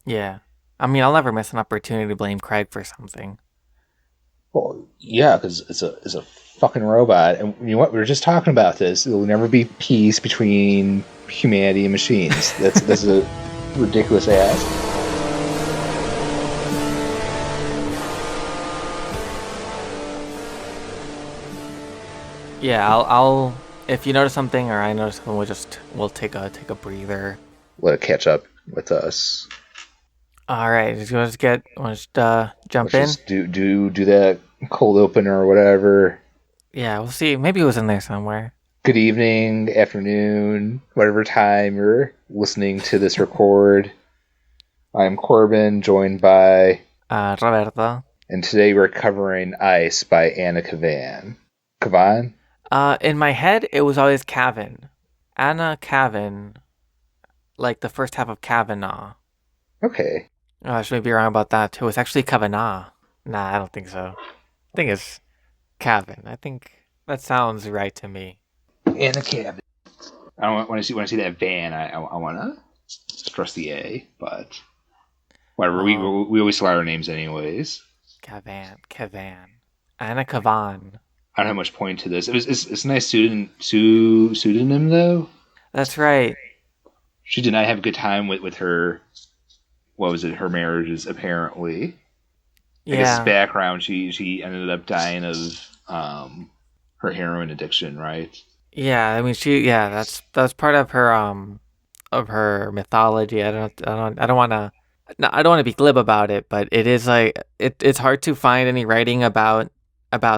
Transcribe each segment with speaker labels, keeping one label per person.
Speaker 1: Yeah. I mean, I'll never miss an opportunity to blame Craig for something.
Speaker 2: Well, yeah, because it's a fucking robot, and you know what? We were just talking about this. There will never be peace between humanity and machines. That's a ridiculous ask.
Speaker 1: Yeah, I'll if you notice something or I notice something, we'll take a breather.
Speaker 2: Let it catch up with us.
Speaker 1: All right, just jump
Speaker 2: Let's
Speaker 1: in.
Speaker 2: just do that cold open or whatever.
Speaker 1: Yeah, we'll see. Maybe it was in there somewhere.
Speaker 2: Good evening, afternoon, whatever time you're listening to this record. I'm Corbin, joined by,
Speaker 1: Roberto.
Speaker 2: and today we're covering Ice by Anna Kavan. Kavan?
Speaker 1: In my head, it was always Kavan. Anna Kavan, like the first half of Kavanaugh.
Speaker 2: Okay.
Speaker 1: I should be wrong about that too. It's actually Kavanaugh. Nah, I don't think so. I think it's Cavan. I think that sounds right to me.
Speaker 2: Anna Kavan. I don't when I see that van, I want to stress the A, but whatever.
Speaker 1: Oh,
Speaker 2: We always slide our names anyways.
Speaker 1: Kavan. Anna Kavan.
Speaker 2: I don't have much point to this. It's a nice pseudonym though.
Speaker 1: That's right.
Speaker 2: She did not have a good time with her. What was it? Her marriages apparently. I guess
Speaker 1: Yeah.
Speaker 2: background. She ended up dying of her heroin addiction, right?
Speaker 1: Yeah, I mean that's part of her mythology. I don't want to be glib about it, but it is like it's hard to find any writing about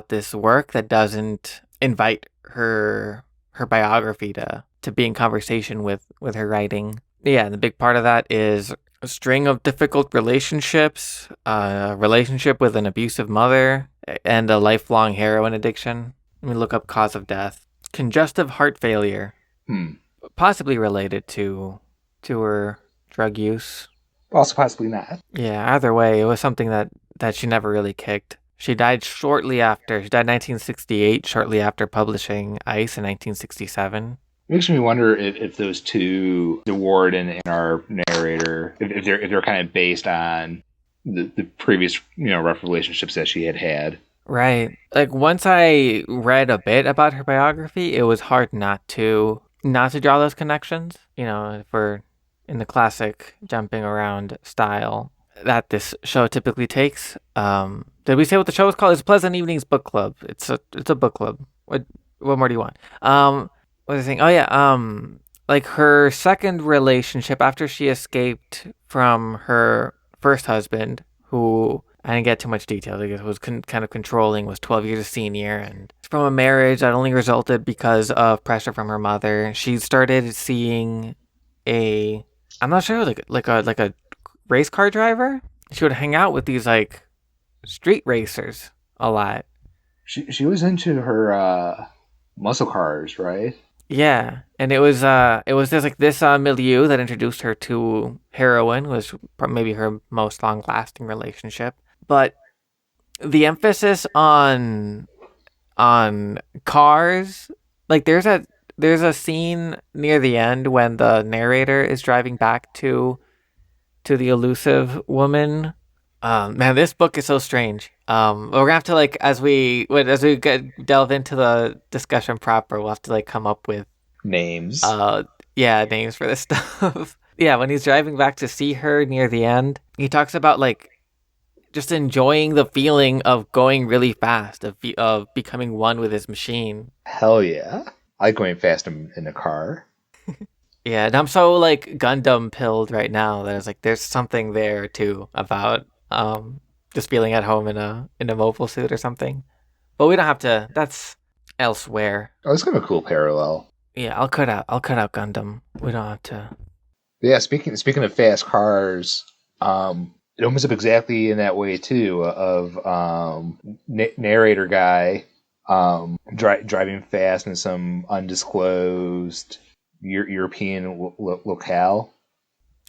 Speaker 1: this work that doesn't invite her biography to be in conversation with her writing. Yeah, and the big part of that is a string of difficult relationships, a relationship with an abusive mother, and a lifelong heroin addiction. Let me look up cause of death. Congestive heart failure,
Speaker 2: Hmm.
Speaker 1: possibly related to her drug use.
Speaker 2: Also, possibly not.
Speaker 1: Yeah, either way, it was something that she never really kicked. She died shortly after. She died in 1968, shortly after publishing Ice in 1967.
Speaker 2: Makes me wonder if those two, the warden and our narrator, if they're kind of based on the previous rough relationships that she had had.
Speaker 1: Right. Like once I read a bit about her biography, it was hard not to draw those connections. For in the classic jumping around style that this show typically takes. Did we say what the show is called? It's Pleasant Evenings Book Club. It's a book club. What more do you want? What was I saying? Oh yeah. Like her second relationship after she escaped from her first husband, who I didn't get too much detail because was kind of controlling, was 12 years a senior, and from a marriage that only resulted because of pressure from her mother. She started seeing a, I'm not sure, like a race car driver. She would hang out with these like street racers a lot.
Speaker 2: She was into her muscle cars, right?
Speaker 1: Yeah, and it was just like this milieu that introduced her to heroin, was maybe her most long lasting relationship. But the emphasis on cars, like there's a scene near the end when the narrator is driving back to the elusive woman. Man, this book is so strange. We're gonna have to like delve into the discussion proper, we'll have to like come up with
Speaker 2: Names.
Speaker 1: uh yeah, names for this stuff. Yeah, when he's driving back to see her near the end, he talks about like just enjoying the feeling of going really fast, of becoming one with his machine.
Speaker 2: Hell yeah. I like going fast in a car.
Speaker 1: Yeah, and I'm so like Gundam pilled right now that it's like there's something there too about just feeling at home in a mobile suit or something. But we don't have to. That's elsewhere.
Speaker 2: Oh, it's kind of a cool parallel.
Speaker 1: Yeah, I'll cut out Gundam. We don't have to.
Speaker 2: But yeah, speaking of fast cars, it opens up exactly in that way too. Of narrator guy driving fast in some undisclosed European locale.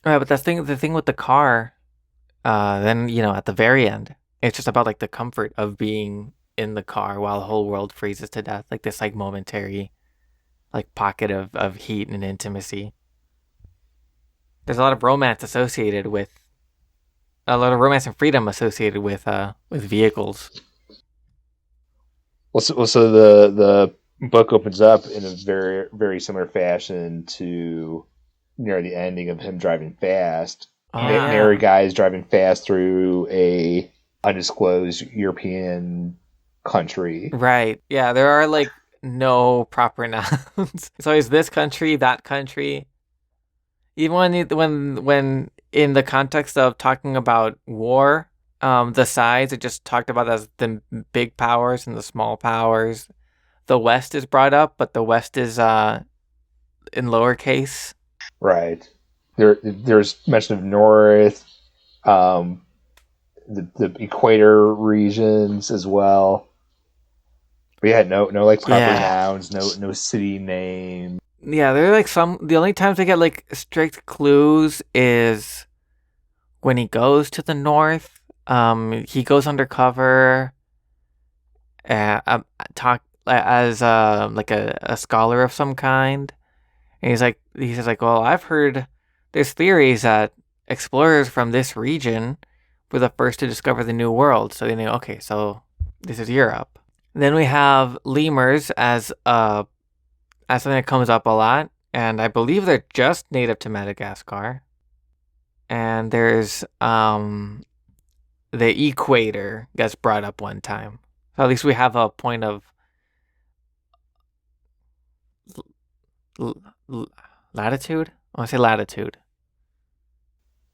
Speaker 1: All right, but the thing with the car, then at the very end, it's just about like the comfort of being in the car while the whole world freezes to death, like this like momentary like pocket of heat and intimacy. There's a lot of romance associated a lot of romance and freedom associated with vehicles.
Speaker 2: So the book opens up in a very very similar fashion to near the ending of him driving fast.
Speaker 1: Oh
Speaker 2: Nary
Speaker 1: yeah.
Speaker 2: guy is driving fast through a undisclosed European country.
Speaker 1: Right. Yeah, there are like no proper nouns. It's always this country, that country. Even when in the context of talking about war, the sides are just talked about as the big powers and the small powers. The West is brought up, but the West is in lowercase.
Speaker 2: Right. There's mention of North, um, the equator regions as well. We had no like proper
Speaker 1: Yeah.
Speaker 2: nouns, no city name.
Speaker 1: Yeah, there are like some. The only times I get like strict clues is when he goes to the north. He goes undercover. Uh, talk as like a scholar of some kind, and he says like, well, I've heard there's theories that explorers from this region were the first to discover the New World. So they know, okay, so this is Europe. Then we have lemurs as something that comes up a lot, and I believe they're just native to Madagascar. And there's the equator gets brought up one time. So at least we have a point of l- l- latitude. I want to say latitude.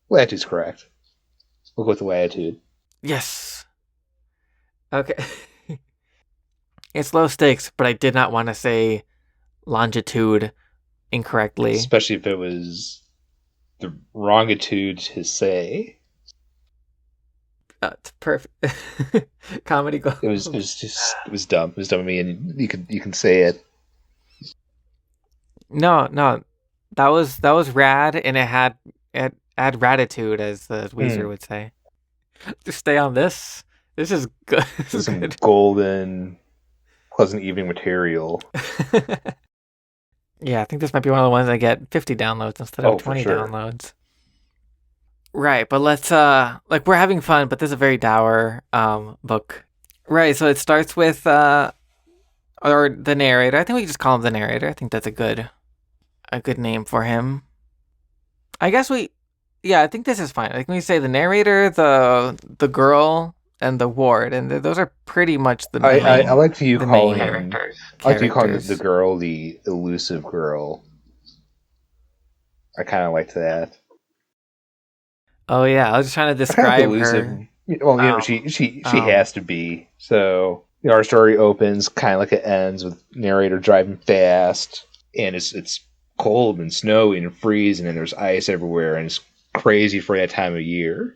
Speaker 2: Latitude's correct. We'll go with the latitude.
Speaker 1: Yes. Okay. It's low stakes, but I did not want to say longitude incorrectly.
Speaker 2: Especially if it was the wrongitude to say.
Speaker 1: It's perfect. Comedy gold.
Speaker 2: It was dumb. It was dumb of me, and you can say it.
Speaker 1: No, no, that was rad, and it had gratitude, as the Weezer
Speaker 2: Hmm.
Speaker 1: would say. Just stay on this. This is good. This
Speaker 2: This is
Speaker 1: is
Speaker 2: some
Speaker 1: good.
Speaker 2: golden, pleasant evening material.
Speaker 1: Yeah, I think this might be one of the ones that get 50 downloads instead of
Speaker 2: Oh, for
Speaker 1: 20
Speaker 2: sure.
Speaker 1: downloads. Right, but let's like we're having fun, but this is a very dour book. Right, so it starts with or the narrator. I think we can just call him the narrator. I think that's a good name for him. I guess yeah, I think this is fine. Like, when we say the narrator, the girl, and the ward, and those are pretty much
Speaker 2: I like you
Speaker 1: the main
Speaker 2: calling I like you calling the
Speaker 1: characters.
Speaker 2: girl the elusive girl. I kind of liked that.
Speaker 1: Oh yeah, I was just trying to
Speaker 2: I kind of like
Speaker 1: describe
Speaker 2: elusive.
Speaker 1: her.
Speaker 2: Well,
Speaker 1: Um,
Speaker 2: she has to be. So our story opens kind of like it ends with narrator driving fast, and it's cold and snowy and freezing, and there's ice everywhere, and it's crazy for that time of year.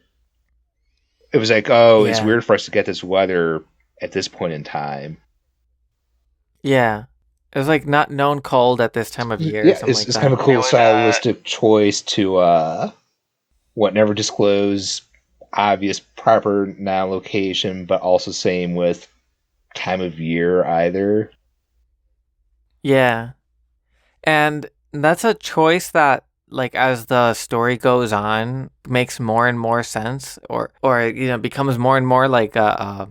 Speaker 2: It was like, oh, it's
Speaker 1: yeah,
Speaker 2: weird for us to get this weather at this point in time.
Speaker 1: yeah. It was like not known cold at this time of year or
Speaker 2: Yeah,
Speaker 1: something like
Speaker 2: it's kind
Speaker 1: that.
Speaker 2: of a cool stylistic choice to what never disclose obvious proper noun location, but also same with time of year either.
Speaker 1: Yeah, and that's a choice that, like, as the story goes on, makes more and more sense, or becomes more and more like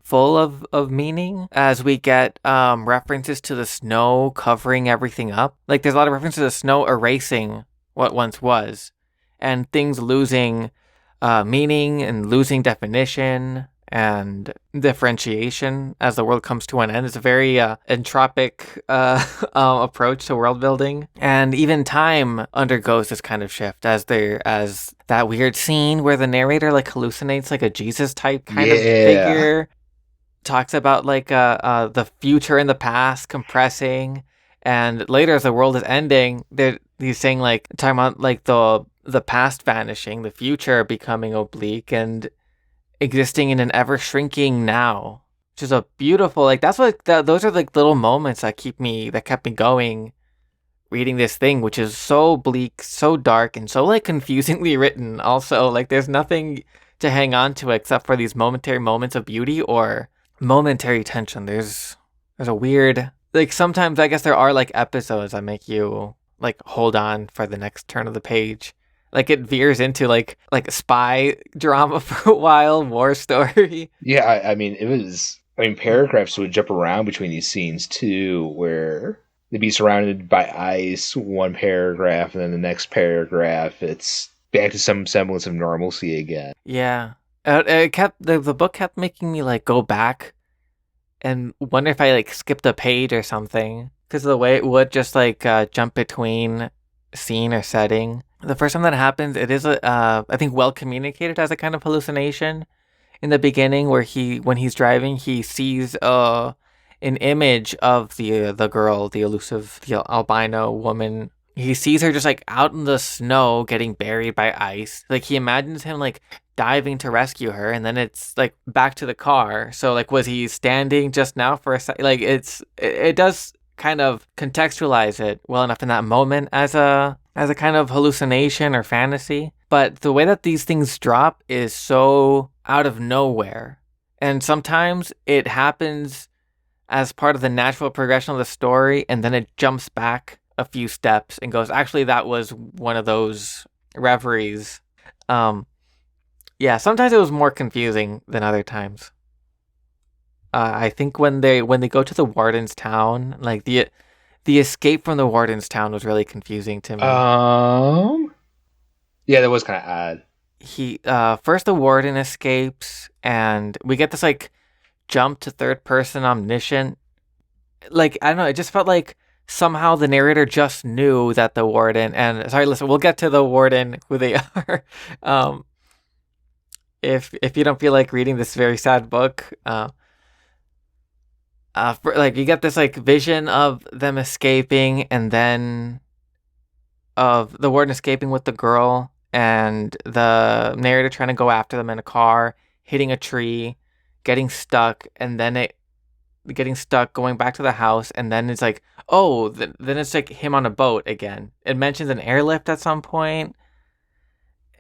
Speaker 1: full of meaning as we get references to the snow covering everything up. Like, there's a lot of references to the snow erasing what once was, and things losing meaning and losing definition and differentiation as the world comes to an end. It's a very entropic approach to world building, and even time undergoes this kind of shift as that weird scene where the narrator like hallucinates like a Jesus type kind of
Speaker 2: Yeah.
Speaker 1: figure, talks about like the future and the past compressing, and later as the world is ending, he's saying like talking about like the past vanishing, the future becoming oblique, and existing in an ever shrinking now, which is a beautiful like that's what those are like little moments that kept me going reading this thing, which is so bleak, so dark, and so like confusingly written. Also, like there's nothing to hang on to except for these momentary moments of beauty or momentary tension. There's a weird like sometimes I guess there are like episodes that make you like hold on for the next turn of the page. Like it veers into like a spy drama for a while, war story.
Speaker 2: Yeah, I mean, it was. I mean, paragraphs would jump around between these scenes too, where they'd be surrounded by ice one paragraph, and then the next paragraph, it's back to some semblance of normalcy again.
Speaker 1: Yeah. It kept the book kept making me like go back and wonder if I like skipped a page or something because of the way it would just like jump between scene or setting. The first time that happens, it is I think well communicated as a kind of hallucination in the beginning, where when he's driving, he sees an image of the girl, the elusive the albino woman. He sees her just like out in the snow getting buried by ice. Like he imagines him like diving to rescue her, and then it's like back to the car. So like was he standing just now for a second? Like it does kind of contextualize it well enough in that moment as a kind of hallucination or fantasy. But the way that these things drop is so out of nowhere. And sometimes it happens as part of the natural progression of the story, and then it jumps back a few steps and goes, actually, that was one of those reveries. Yeah, sometimes it was more confusing than other times. I think when they go to the warden's town, like the escape from the warden's town was really confusing to me.
Speaker 2: Um, yeah, that was kind of odd.
Speaker 1: He first the warden escapes, and we get this like jump to third person omniscient. Like I don't know, it just felt like somehow the narrator just knew that the warden, and sorry, listen, we'll get to the warden who they are. um, if you don't feel like reading this very sad book, like you get this like vision of them escaping, and then of the warden escaping with the girl, and the narrator trying to go after them in a car, hitting a tree, getting stuck, and then it getting stuck, going back to the house, and then it's like, oh, then it's like him on a boat again. It mentions an airlift at some point,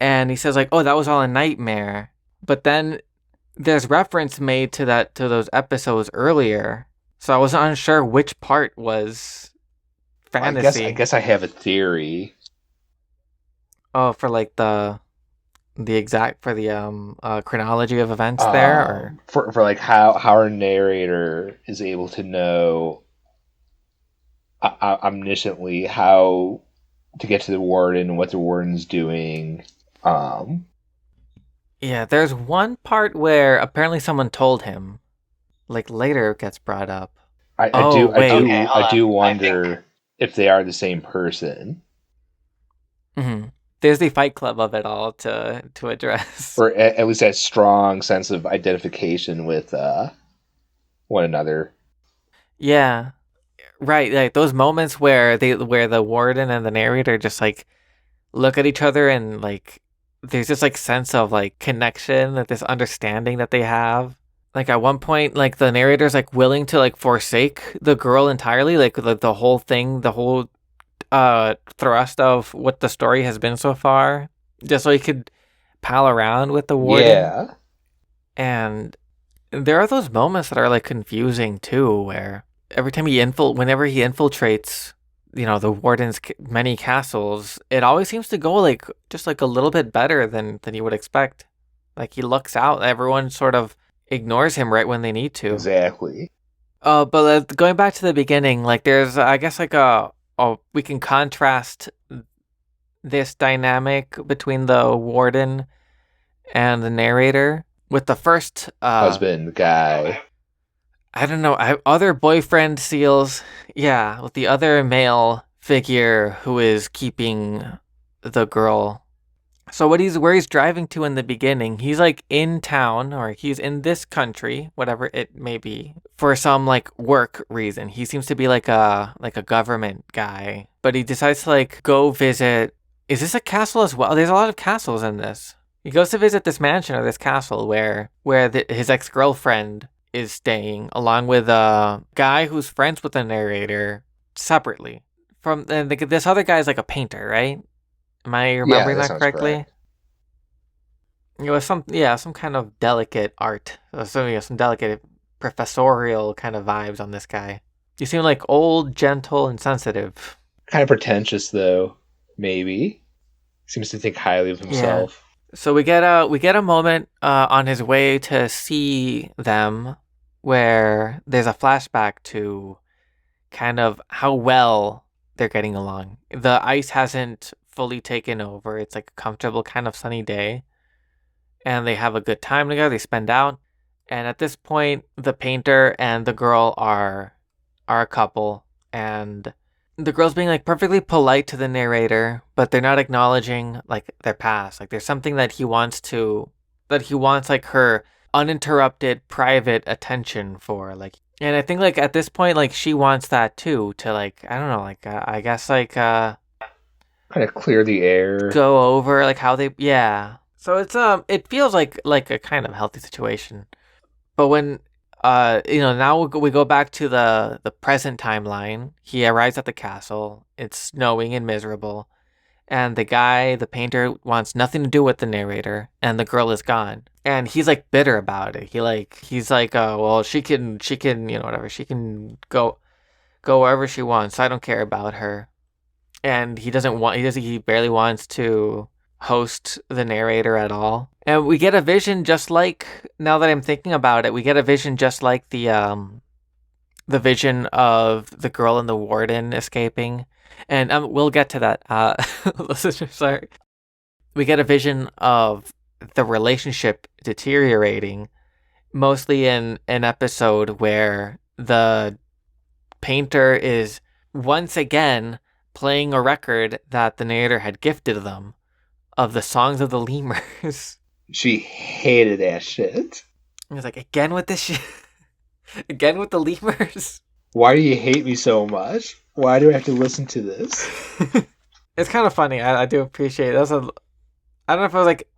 Speaker 1: and he says like, oh, that was all a nightmare. But then there's reference made to those episodes earlier, so I was unsure which part was
Speaker 2: I
Speaker 1: fantasy.
Speaker 2: guess I have a theory.
Speaker 1: Oh, for like the exact for the chronology of events there, or
Speaker 2: For like how our narrator is able to know omnisciently how to get to the warden and what the warden's doing. Um,
Speaker 1: yeah, there's one part where apparently someone told him. Like later it gets brought up. Oh wait,
Speaker 3: Okay, hold
Speaker 2: I
Speaker 3: on.
Speaker 2: do
Speaker 3: I think
Speaker 2: wonder if they are the same person,
Speaker 1: mm-hmm. There's the Fight Club of it all to address.
Speaker 2: or at least that strong sense of identification with one another.
Speaker 1: Yeah, right. Like those moments where the warden and the narrator just like look at each other, and like there's this like sense of like connection, like this understanding that they have. Like at one point, like the narrator's like willing to like forsake the girl entirely, like the whole thing, the whole thrust of what the story has been so far, just so he could pal around with the warden.
Speaker 2: Yeah,
Speaker 1: And there are those moments that are like confusing too, where every time whenever he infiltrates, the warden's many castles, it always seems to go like just like a little bit better than you would expect. Like he looks out, everyone sort of ignores him right when they need to.
Speaker 2: exactly.
Speaker 1: But going back to the beginning, like there's I guess like we can contrast this dynamic between the warden and the narrator with the first
Speaker 2: Husband guy.
Speaker 1: I don't know, other boyfriend seals. Yeah, with the other male figure who is keeping the girl. So where he's driving to in the beginning, he's like in town, or he's in this country, whatever it may be, for some like work reason. He seems to be like a government guy, but he decides to like go visit. Is this a castle as well? There's a lot of castles in this. He goes to visit this mansion or this castle where his ex-girlfriend is staying, along with a guy who's friends with the narrator separately. This other guy is like a painter, right? Am I
Speaker 2: Yeah,
Speaker 1: remembering
Speaker 2: that
Speaker 1: that
Speaker 2: sounds
Speaker 1: correctly?
Speaker 2: correct.
Speaker 1: It was some kind of delicate art. Some delicate professorial kind of vibes on this guy. You seem like old, gentle, and sensitive.
Speaker 2: Kind of pretentious though, maybe. Seems to think highly of
Speaker 1: Yeah.
Speaker 2: himself.
Speaker 1: So we get a moment on his way to see them where there's a flashback to kind of how well they're getting along. The ice hasn't fully taken over. It's like a comfortable kind of sunny day and they have a good time together. They spend out. And at this point, the painter and the girl are a couple and the girl's being like perfectly polite to the narrator, but they're not acknowledging like their past. Like there's something that he wants like her uninterrupted private attention for like and I think like at this point like she wants that too to like I don't know like I guess like
Speaker 2: Kind of clear the air.
Speaker 1: go over like how they yeah. So it's it feels like a kind of healthy situation. But when you know now we go back to the present timeline. He arrives at the castle. It's snowing and miserable, and the guy, the painter, wants nothing to do with the narrator, and the girl is gone. And he's like bitter about it. He's like, well, she can, you know, whatever. She can go wherever she wants. I don't care about her. And he barely wants to host the narrator at all. And we get a vision just like now that I'm thinking about it, we get a vision just like the vision of the girl and the warden escaping. And we'll get to that. Listeners, sorry. We get a vision of the relationship deteriorating, mostly in an episode where the painter is once again playing a record that the narrator had gifted them of the songs of the lemurs.
Speaker 2: She hated that shit.
Speaker 1: He's like, again with this shit? Again with the lemurs?
Speaker 2: Why do you hate me so much? Why do I have to listen to this?
Speaker 1: It's kind of funny. I do appreciate it. I don't know if it was like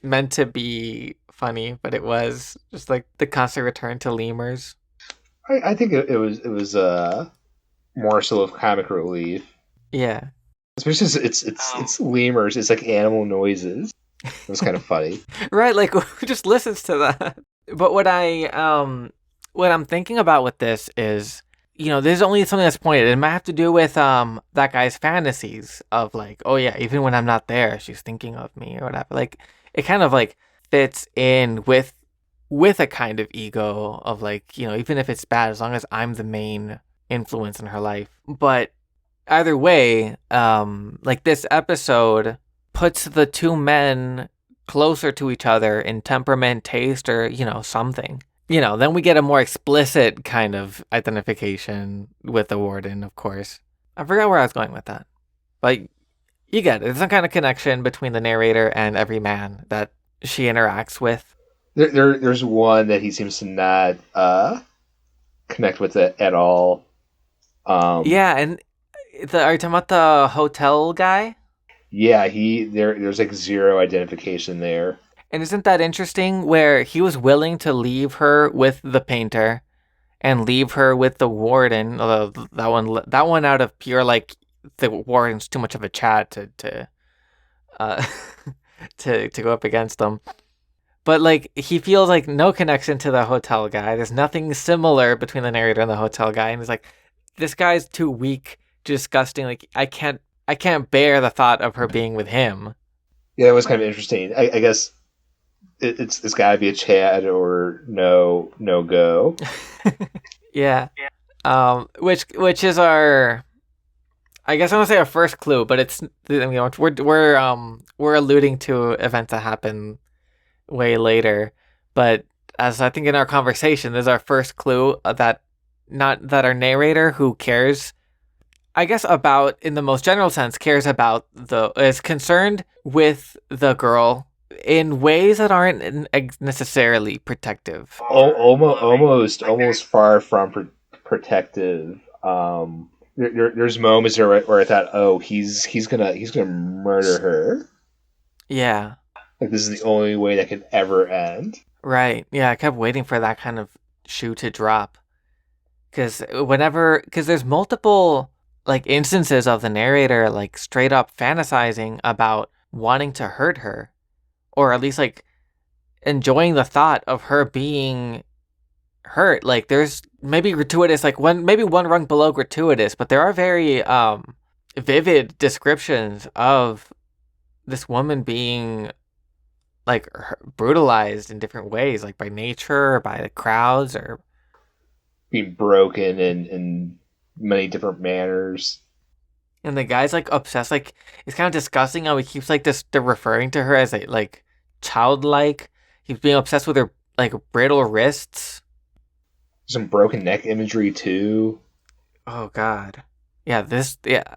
Speaker 1: meant to be funny, but it was just like the constant return to lemurs.
Speaker 2: I think it was more so of comic relief.
Speaker 1: Yeah.
Speaker 2: Especially since it's lemurs. It's like animal noises. It was kind of funny.
Speaker 1: Right, like who just listens to that? But what I'm thinking about with this is, you know, there's only something that's pointed. It might have to do with that guy's fantasies of like, oh yeah, even when I'm not there, she's thinking of me or whatever. Like it kind of like fits in with a kind of ego of like, you know, even if it's bad, as long as I'm the main influence in her life. But either way, like this episode puts the two men closer to each other in temperament, taste, or, you know, something. You know, then we get a more explicit kind of identification with the warden, of course. I forgot where I was going with that. But you get it. There's some kind of connection between the narrator and every man that she interacts with.
Speaker 2: There's one that he seems to not connect with it at all.
Speaker 1: Yeah, and are you talking about the hotel guy?
Speaker 2: Yeah, there's like zero identification there.
Speaker 1: And isn't that interesting where he was willing to leave her with the painter and leave her with the warden, although that one out of pure like the warden's too much of a Chad to uh to go up against them. But like he feels like no connection to the hotel guy. There's nothing similar between the narrator and the hotel guy, and he's like, this guy's too weak, disgusting. Like I can't bear the thought of her being with him.
Speaker 2: Yeah, it was kind of interesting. I guess it's got to be a Chad or no go.
Speaker 1: Yeah. Which is our, I guess I want to say our first clue, but it's, I mean, we're alluding to events that happen way later. But as I think in our conversation, this is our first clue that not that our narrator who cares, I guess about in the most general sense, cares about is concerned with the girl in ways that aren't necessarily protective.
Speaker 2: Almost far from protective. There's moments where I thought, oh, he's gonna murder her.
Speaker 1: Yeah.
Speaker 2: Like this is the only way that could ever end.
Speaker 1: Right. Yeah, I kept waiting for that kind of shoe to drop. Because there's multiple like instances of the narrator like straight up fantasizing about wanting to hurt her, or at least like enjoying the thought of her being hurt. Like there's maybe gratuitous, like maybe one rung below gratuitous, but there are very vivid descriptions of this woman being like brutalized in different ways, like by nature or by the crowds, or
Speaker 2: Being broken in many different manners.
Speaker 1: and the guy's like obsessed. Like it's kind of disgusting how he keeps like this. They're referring to her as a like childlike. He's being obsessed with her like brittle wrists.
Speaker 2: Some broken neck imagery too.
Speaker 1: Oh God, yeah, yeah.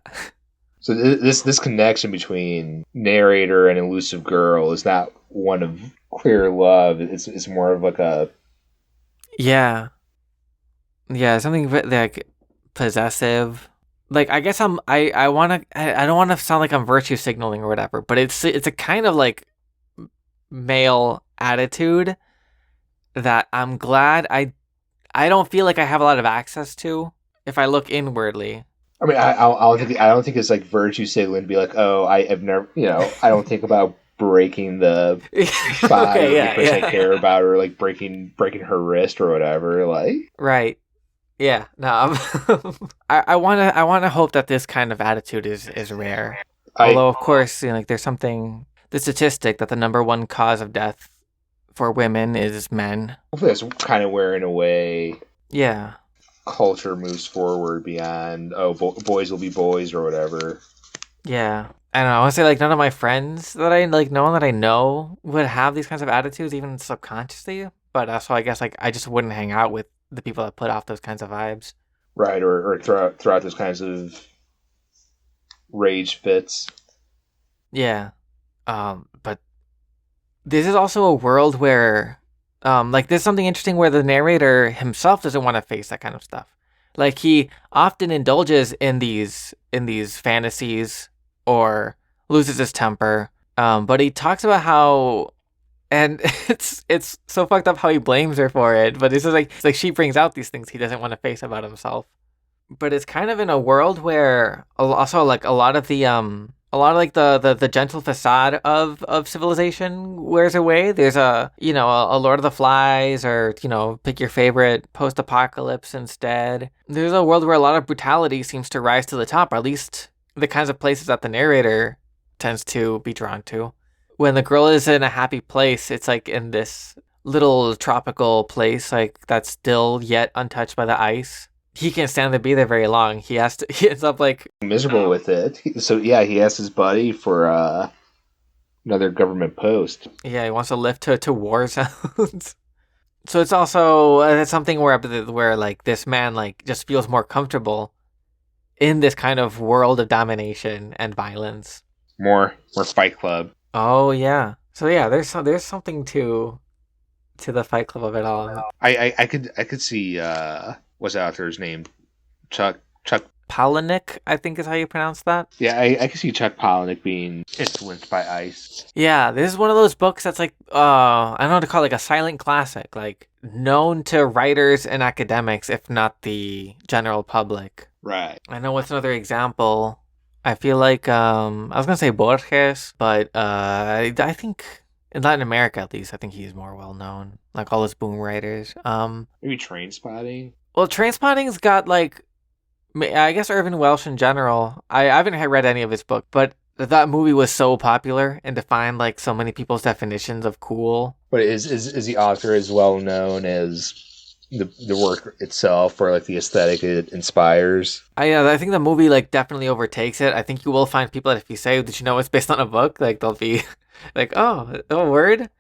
Speaker 2: So this connection between narrator and elusive girl is not one of queer love. It's more of like a
Speaker 1: Yeah, yeah, something like possessive. Like I guess I want to I don't want to sound like I'm virtue signaling or whatever, but it's a kind of like male attitude that I'm glad I don't feel like I have a lot of access to if I look inwardly.
Speaker 2: I mean, I don't think it's like virtue signaling to be like, oh, I have never, I don't think about breaking the body
Speaker 1: Okay,
Speaker 2: of the
Speaker 1: yeah,
Speaker 2: person I
Speaker 1: yeah.
Speaker 2: care about, or like breaking her wrist or whatever. Like,
Speaker 1: Right. Yeah. No, I want to hope that this kind of attitude is rare.
Speaker 2: I
Speaker 1: Although of course, like there's something the statistic that the number one cause of death for women is men.
Speaker 2: hopefully that's kind of where, in a way,
Speaker 1: Yeah.
Speaker 2: culture moves forward beyond boys will be boys or whatever.
Speaker 1: Yeah. I don't know. I want to say like none of my friends that I like, no one that I know would have these kinds of attitudes even subconsciously. But so I guess like I just wouldn't hang out with the people that put off those kinds of vibes.
Speaker 2: Right, or throw out those kinds of rage fits.
Speaker 1: Yeah. But this is also a world where, like there's something interesting where the narrator himself doesn't want to face that kind of stuff. Like he often indulges in these fantasies or loses his temper. But he talks about how and it's so fucked up how he blames her for it. But it's like she brings out these things he doesn't want to face about himself. But it's kind of in a world where also like a lot of like the gentle facade of civilization wears away. There's a Lord of the Flies, or pick your favorite post-apocalypse instead. There's a world where a lot of brutality seems to rise to the top, or at least the kinds of places that the narrator tends to be drawn to. When the girl is in a happy place, it's like in this little tropical place, like that's still yet untouched by the ice. He can't stand to be there very long. He ends up like,
Speaker 2: Miserable with it. So yeah, he asked his buddy for another government post.
Speaker 1: yeah, he wants to lift to war zones. So it's also something where like this man like just feels more comfortable in this kind of world of domination and violence.
Speaker 2: More Fight Club.
Speaker 1: Oh yeah. So yeah, there's something to the Fight Club of it all.
Speaker 2: I could see what's the author's name? Chuck.
Speaker 1: Palahniuk, I think is how you pronounce that.
Speaker 2: Yeah, I could see Chuck Palahniuk being influenced by ice.
Speaker 1: Yeah, this is one of those books that's like, I don't know what to call it, like a silent classic, like known to writers and academics, if not the general public.
Speaker 2: Right.
Speaker 1: I know what's another example. I feel like, I was gonna say Borges, but I think in Latin America at least, I think he's more well known. Like all those boom writers.
Speaker 2: Maybe Train Spotting.
Speaker 1: Well, Trainspotting's got like, I guess Irvin Welsh in general. I haven't read any of his book, but that movie was so popular and defined like so many people's definitions of cool.
Speaker 2: But is the author as well known as the work itself, or like the aesthetic it inspires?
Speaker 1: I think the movie like definitely overtakes it. I think you will find people that if you say, "Did you know it's based on a book?" Like they'll be like, "Oh, word."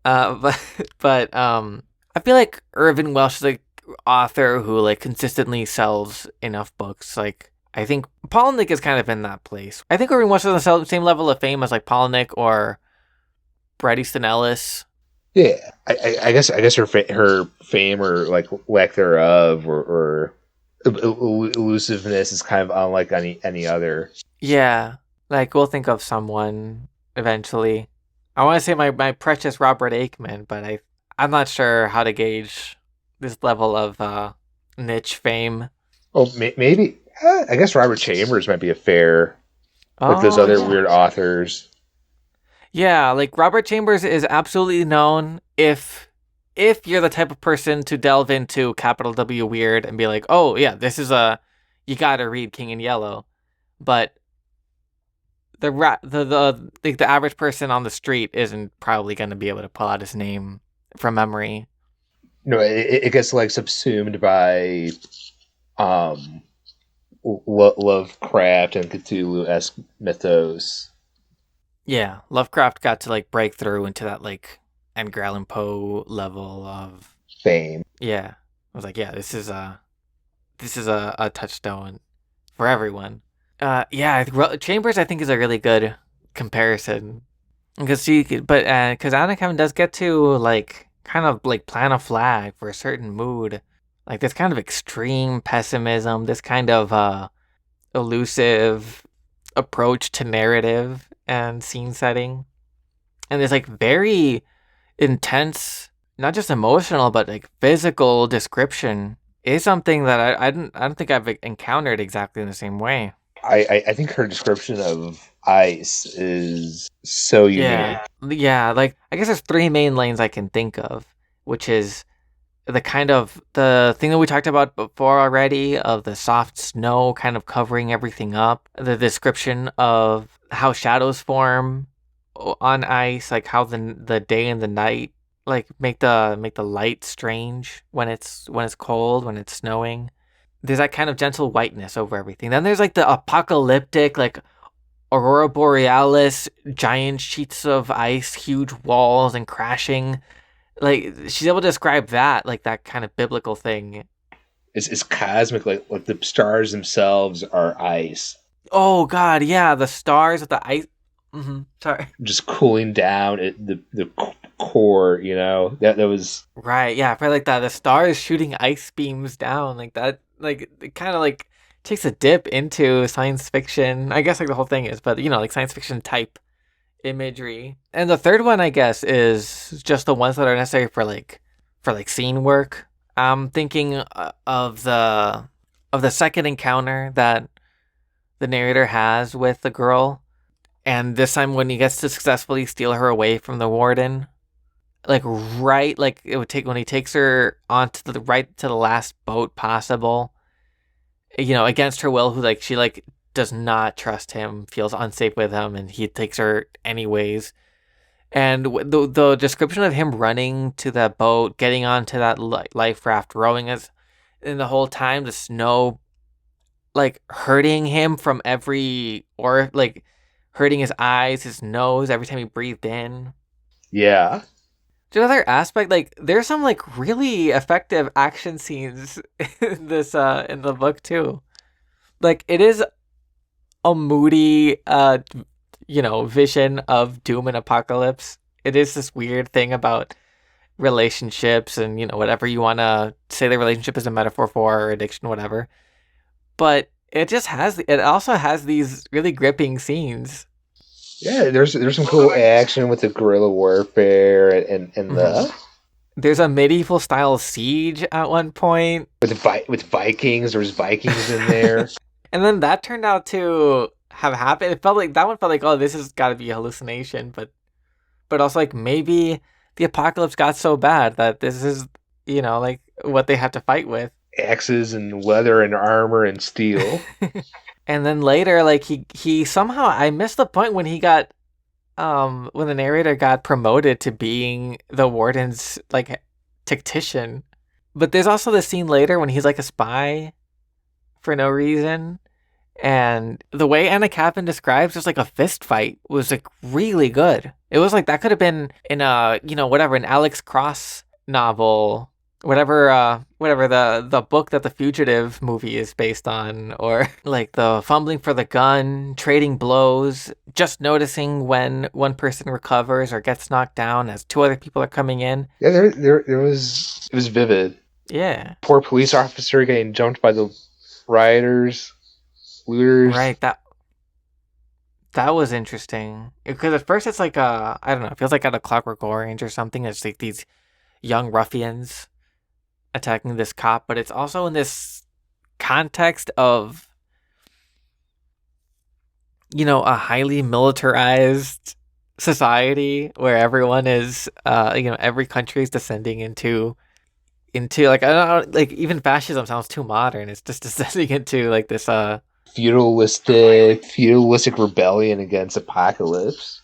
Speaker 1: But I feel like Irvin Welsh is like author who like consistently sells enough books. Like I think Palahniuk is kind of in that place. I think Irvin Welsh is on the same level of fame as like Palahniuk or Bret Easton Ellis.
Speaker 2: Yeah, I guess her fame, or like lack thereof, or elusiveness is kind of unlike any other.
Speaker 1: Yeah, like we'll think of someone eventually. I want to say my precious Robert Aikman, but I'm not sure how to gauge this level of niche fame.
Speaker 2: Oh, maybe. I guess Robert Chambers might be a fair, like those
Speaker 1: Oh
Speaker 2: other
Speaker 1: yeah.
Speaker 2: weird authors.
Speaker 1: Yeah, like Robert Chambers is absolutely known if you're the type of person to delve into capital W weird and be like, "Oh, yeah, this is a you got to read King in Yellow." But the average person on the street isn't probably going to be able to pull out his name from memory.
Speaker 2: No, it gets like subsumed by um, Lovecraft and Cthulhu esque mythos.
Speaker 1: Yeah, Lovecraft got to like break through into that like Edgar Allan Poe level of
Speaker 2: Fame.
Speaker 1: yeah. I was like, yeah, this is a touchstone for everyone. Yeah, Chambers I think is a really good comparison because because Anna Kevin does get to like kind of like plant a flag for a certain mood, like this kind of extreme pessimism, this kind of elusive approach to narrative and scene setting, and this like very intense, not just emotional but like physical description is something that I don't think I've encountered exactly in the same way.
Speaker 2: I think her description of ice is so unique.
Speaker 1: Yeah. Like I guess there's three main lanes I can think of, which is the thing that we talked about before already of the soft snow kind of covering everything up. The description of how shadows form on ice, like how the day and the night like make the light strange when it's cold, when it's snowing. There's that kind of gentle whiteness over everything. Then there's like the apocalyptic, like aurora borealis, giant sheets of ice, huge walls and crashing. Like she's able to describe that, like that kind of biblical thing.
Speaker 2: It's cosmic, like the stars themselves are ice,
Speaker 1: Oh God, yeah, the stars with the ice. Sorry.
Speaker 2: just cooling down at the core. You know that was
Speaker 1: Right, yeah, for like that, the stars shooting ice beams down like that. Like it kind of like takes a dip into science fiction. I guess like the whole thing is, but like science fiction type imagery. And the third one, I guess, is just the ones that are necessary for like scene work. I'm thinking of the second encounter that the narrator has with the girl, and this time when he gets to successfully steal her away from the warden. Like right, like it would take when he takes her onto the right to the last boat possible. Against her will, who like she like does not trust him, feels unsafe with him, and he takes her anyways. And the description of him running to that boat, getting onto that life raft, rowing us, and the whole time the snow like hurting him from every or like hurting his eyes, his nose every time he breathed in.
Speaker 2: yeah.
Speaker 1: The other aspect, like there's some like really effective action scenes in this in the book too. Like it is a moody vision of doom and apocalypse. It is this weird thing about relationships and whatever you want to say the relationship is a metaphor for or addiction, whatever. But it also has these really gripping scenes.
Speaker 2: Yeah, there's some cool action with the guerrilla warfare and
Speaker 1: Mhm.
Speaker 2: the
Speaker 1: There's a medieval style siege at one point.
Speaker 2: with Vikings. There's Vikings in there.
Speaker 1: And then that turned out to have happened. It felt like that one felt like, oh, this has got to be a hallucination, but also like maybe the apocalypse got so bad that this is like what they had to fight with.
Speaker 2: Axes and leather and armor and steel.
Speaker 1: And then later, like he somehow I missed the point when he got when the narrator got promoted to being the warden's like tactician. But there's also the scene later when he's like a spy for no reason. And the way Anna Kaplan describes just like a fist fight was like really good. It was like that could have been in a whatever, an Alex Cross novel, whatever the book that the Fugitive movie is based on, or like the fumbling for the gun, trading blows, just noticing when one person recovers or gets knocked down as two other people are coming in.
Speaker 2: Yeah, there was it was vivid.
Speaker 1: Yeah.
Speaker 2: Poor police officer getting jumped by the rioters, looters.
Speaker 1: Right, that was interesting because at first it's like I don't know, it feels like out of Clockwork Orange or something. It's like these young ruffians attacking this cop, but it's also in this context of a highly militarized society where everyone is every country is descending into like I don't know, like even fascism sounds too modern. It's just descending into like this
Speaker 2: feudalistic rebellion against apocalypse.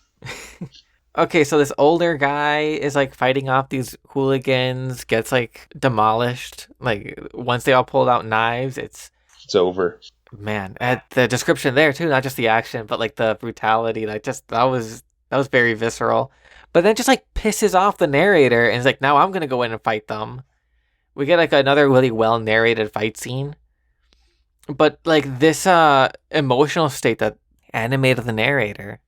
Speaker 1: Okay, so this older guy is like fighting off these hooligans, gets like demolished. Like once they all pulled out knives,
Speaker 2: It's over.
Speaker 1: man, at the description there too, not just the action, but like the brutality, like just that was very visceral. But then just like pisses off the narrator and is like, now I'm gonna go in and fight them. We get like another really well narrated fight scene. But like this emotional state that animated the narrator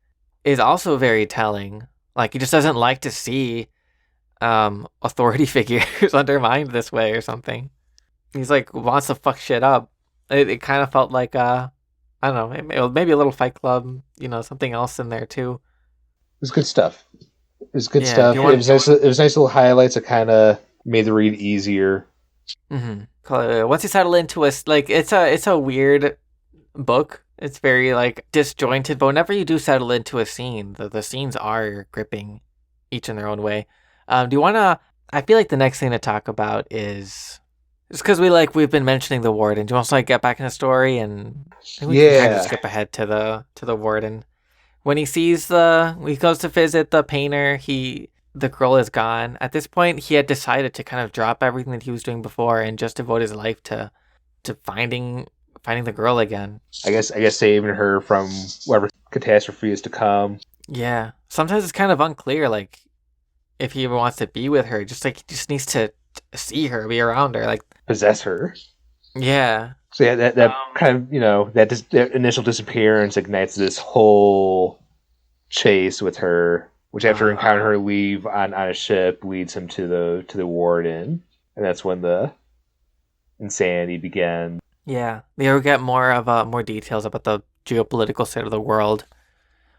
Speaker 1: is also very telling. Like he just doesn't like to see authority figures undermined this way or something. He's like wants to fuck shit up. It kind of felt like I don't know, maybe a little Fight Club, something else in there too.
Speaker 2: It was good stuff. It was good
Speaker 1: Yeah, do
Speaker 2: stuff.
Speaker 1: you
Speaker 2: It
Speaker 1: want?
Speaker 2: was nice. It was nice little highlights that kind of made the read easier.
Speaker 1: Once you settle into like it's a weird book. It's very like disjointed, but whenever you do settle into a scene, the scenes are gripping, each in their own way. Do you want to? I feel like the next thing to talk about is just because we've been mentioning the warden. Do you want to like get back in the story, and I think we can kind of
Speaker 2: Yeah.
Speaker 1: skip ahead to the warden when he goes to visit the painter. The girl is gone. At this point, he had decided to kind of drop everything that he was doing before and just devote his life to finding the girl again.
Speaker 2: I guess saving her from whatever catastrophe is to come.
Speaker 1: Yeah. Sometimes it's kind of unclear, like, if he ever wants to be with her. Just like he just needs to see her, be around her. Like,
Speaker 2: Possess her.
Speaker 1: yeah.
Speaker 2: So yeah, that kind of that initial disappearance ignites this whole chase with her, which after encountering her leave on a ship leads him to the warden, and that's when the insanity began.
Speaker 1: Yeah. They get more details about the geopolitical state of the world,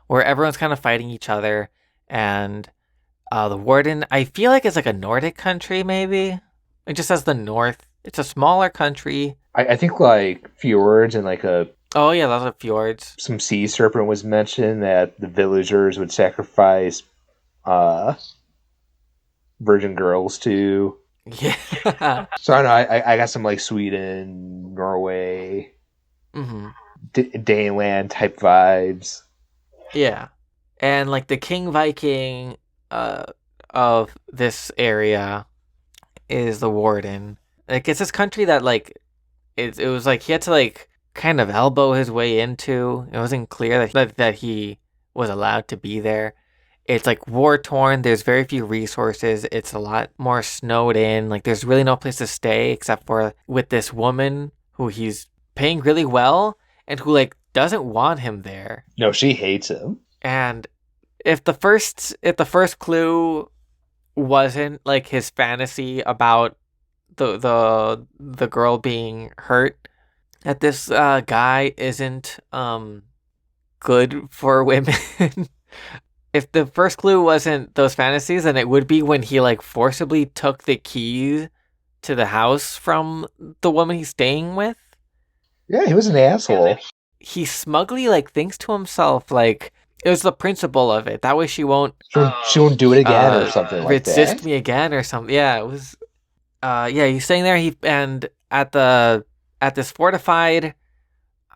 Speaker 1: where everyone's kind of fighting each other, and the warden, I feel like it's like a Nordic country, maybe. It just says the North. It's a smaller country.
Speaker 2: I think like fjords and like
Speaker 1: Oh yeah, those are fjords.
Speaker 2: some sea serpent was mentioned that the villagers would sacrifice uh, virgin girls to.
Speaker 1: Yeah.
Speaker 2: So I don't know. I got some like Sweden, Norway,
Speaker 1: hmm
Speaker 2: Daneland type vibes.
Speaker 1: Yeah. And like the king Viking of this area is the warden. Like it's this country that like it was like he had to like kind of elbow his way into. It wasn't clear that he was allowed to be there. It's like war torn. There's very few resources. It's a lot more snowed in. Like there's really no place to stay except for with this woman who he's paying really well and who like doesn't want him there.
Speaker 2: No, she hates him.
Speaker 1: And if the first clue wasn't like his fantasy about the girl being hurt, that this guy isn't good for women. If the first clue wasn't those fantasies, then it would be when he like forcibly took the keys to the house from the woman he's staying with.
Speaker 2: Yeah, he was an asshole.
Speaker 1: He smugly like thinks to himself like it was the principle of it. That way she won't
Speaker 2: She won't do it again or something like
Speaker 1: resist
Speaker 2: that.
Speaker 1: me again or something. Yeah, it was. Yeah, he's staying there. And at this fortified,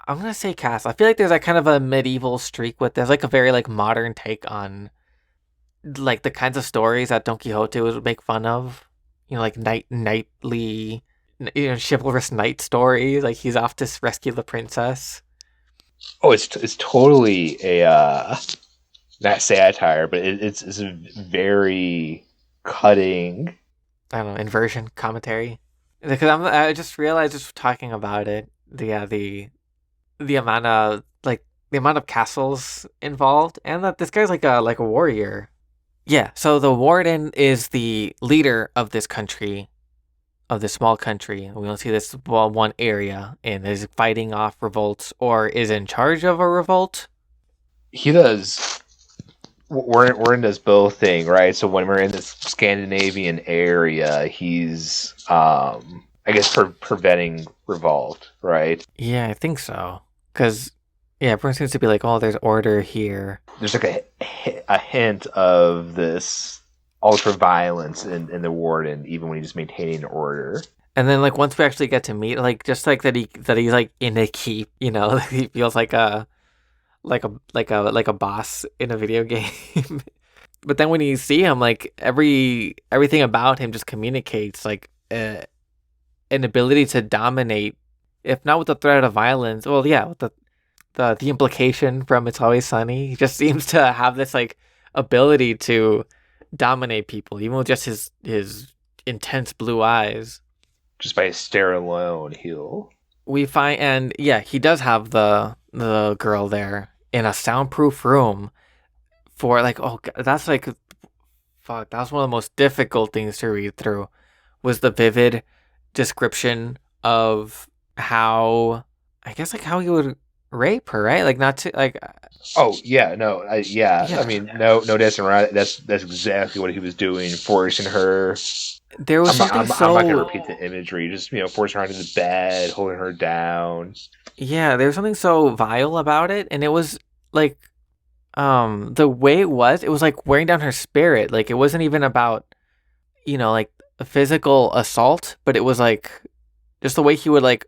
Speaker 1: I'm gonna say castle. I feel like there's like kind of a medieval streak with this, like a very like modern take on like the kinds of stories that Don Quixote would make fun of. Like knightly, chivalrous knight stories. Like he's off to rescue the princess.
Speaker 2: Oh, it's totally a not satire, but it's a very cutting.
Speaker 1: I don't know, inversion commentary. Because I just realized just talking about it. The amount of castles involved, and that this guy's like a warrior. Yeah, so the warden is the leader of this country, of this small country. We don't see this one area, and is fighting off revolts or is in charge of a revolt.
Speaker 2: He does. We're in this bow thing, right? So when we're in this Scandinavian area, he's I guess preventing revolt, right?
Speaker 1: Yeah, I think so. Because yeah, everyone seems to be like, oh, there's order here.
Speaker 2: There's like a hint of this ultra violence in the warden, even when he's maintaining order.
Speaker 1: And then like once we actually get to meet, like just like that he's like in a keep, he feels like a boss in a video game. But then when you see him, like everything about him just communicates like an ability to dominate, if not with the threat of violence. Well, yeah, with the implication from It's Always Sunny. He just seems to have this like ability to dominate people, even with just his intense blue eyes.
Speaker 2: Just by his stare alone, he'll.
Speaker 1: We find, and yeah, he does have the girl there in a soundproof room for like, oh, that's like, fuck, that was one of the most difficult things to read through, was the vivid description of how, I guess, like how he would rape her, right? Like not to like,
Speaker 2: Oh yeah, no, yeah.
Speaker 1: yeah,
Speaker 2: I mean, no, that's right. That's exactly what he was doing, forcing her.
Speaker 1: there was something
Speaker 2: I'm not gonna
Speaker 1: so,
Speaker 2: repeat the imagery. Just forcing her onto the bed, holding her down.
Speaker 1: yeah, there was something so vile about it, and it was like, the way it was like wearing down her spirit. Like it wasn't even about, like a physical assault, but it was like just the way he would like,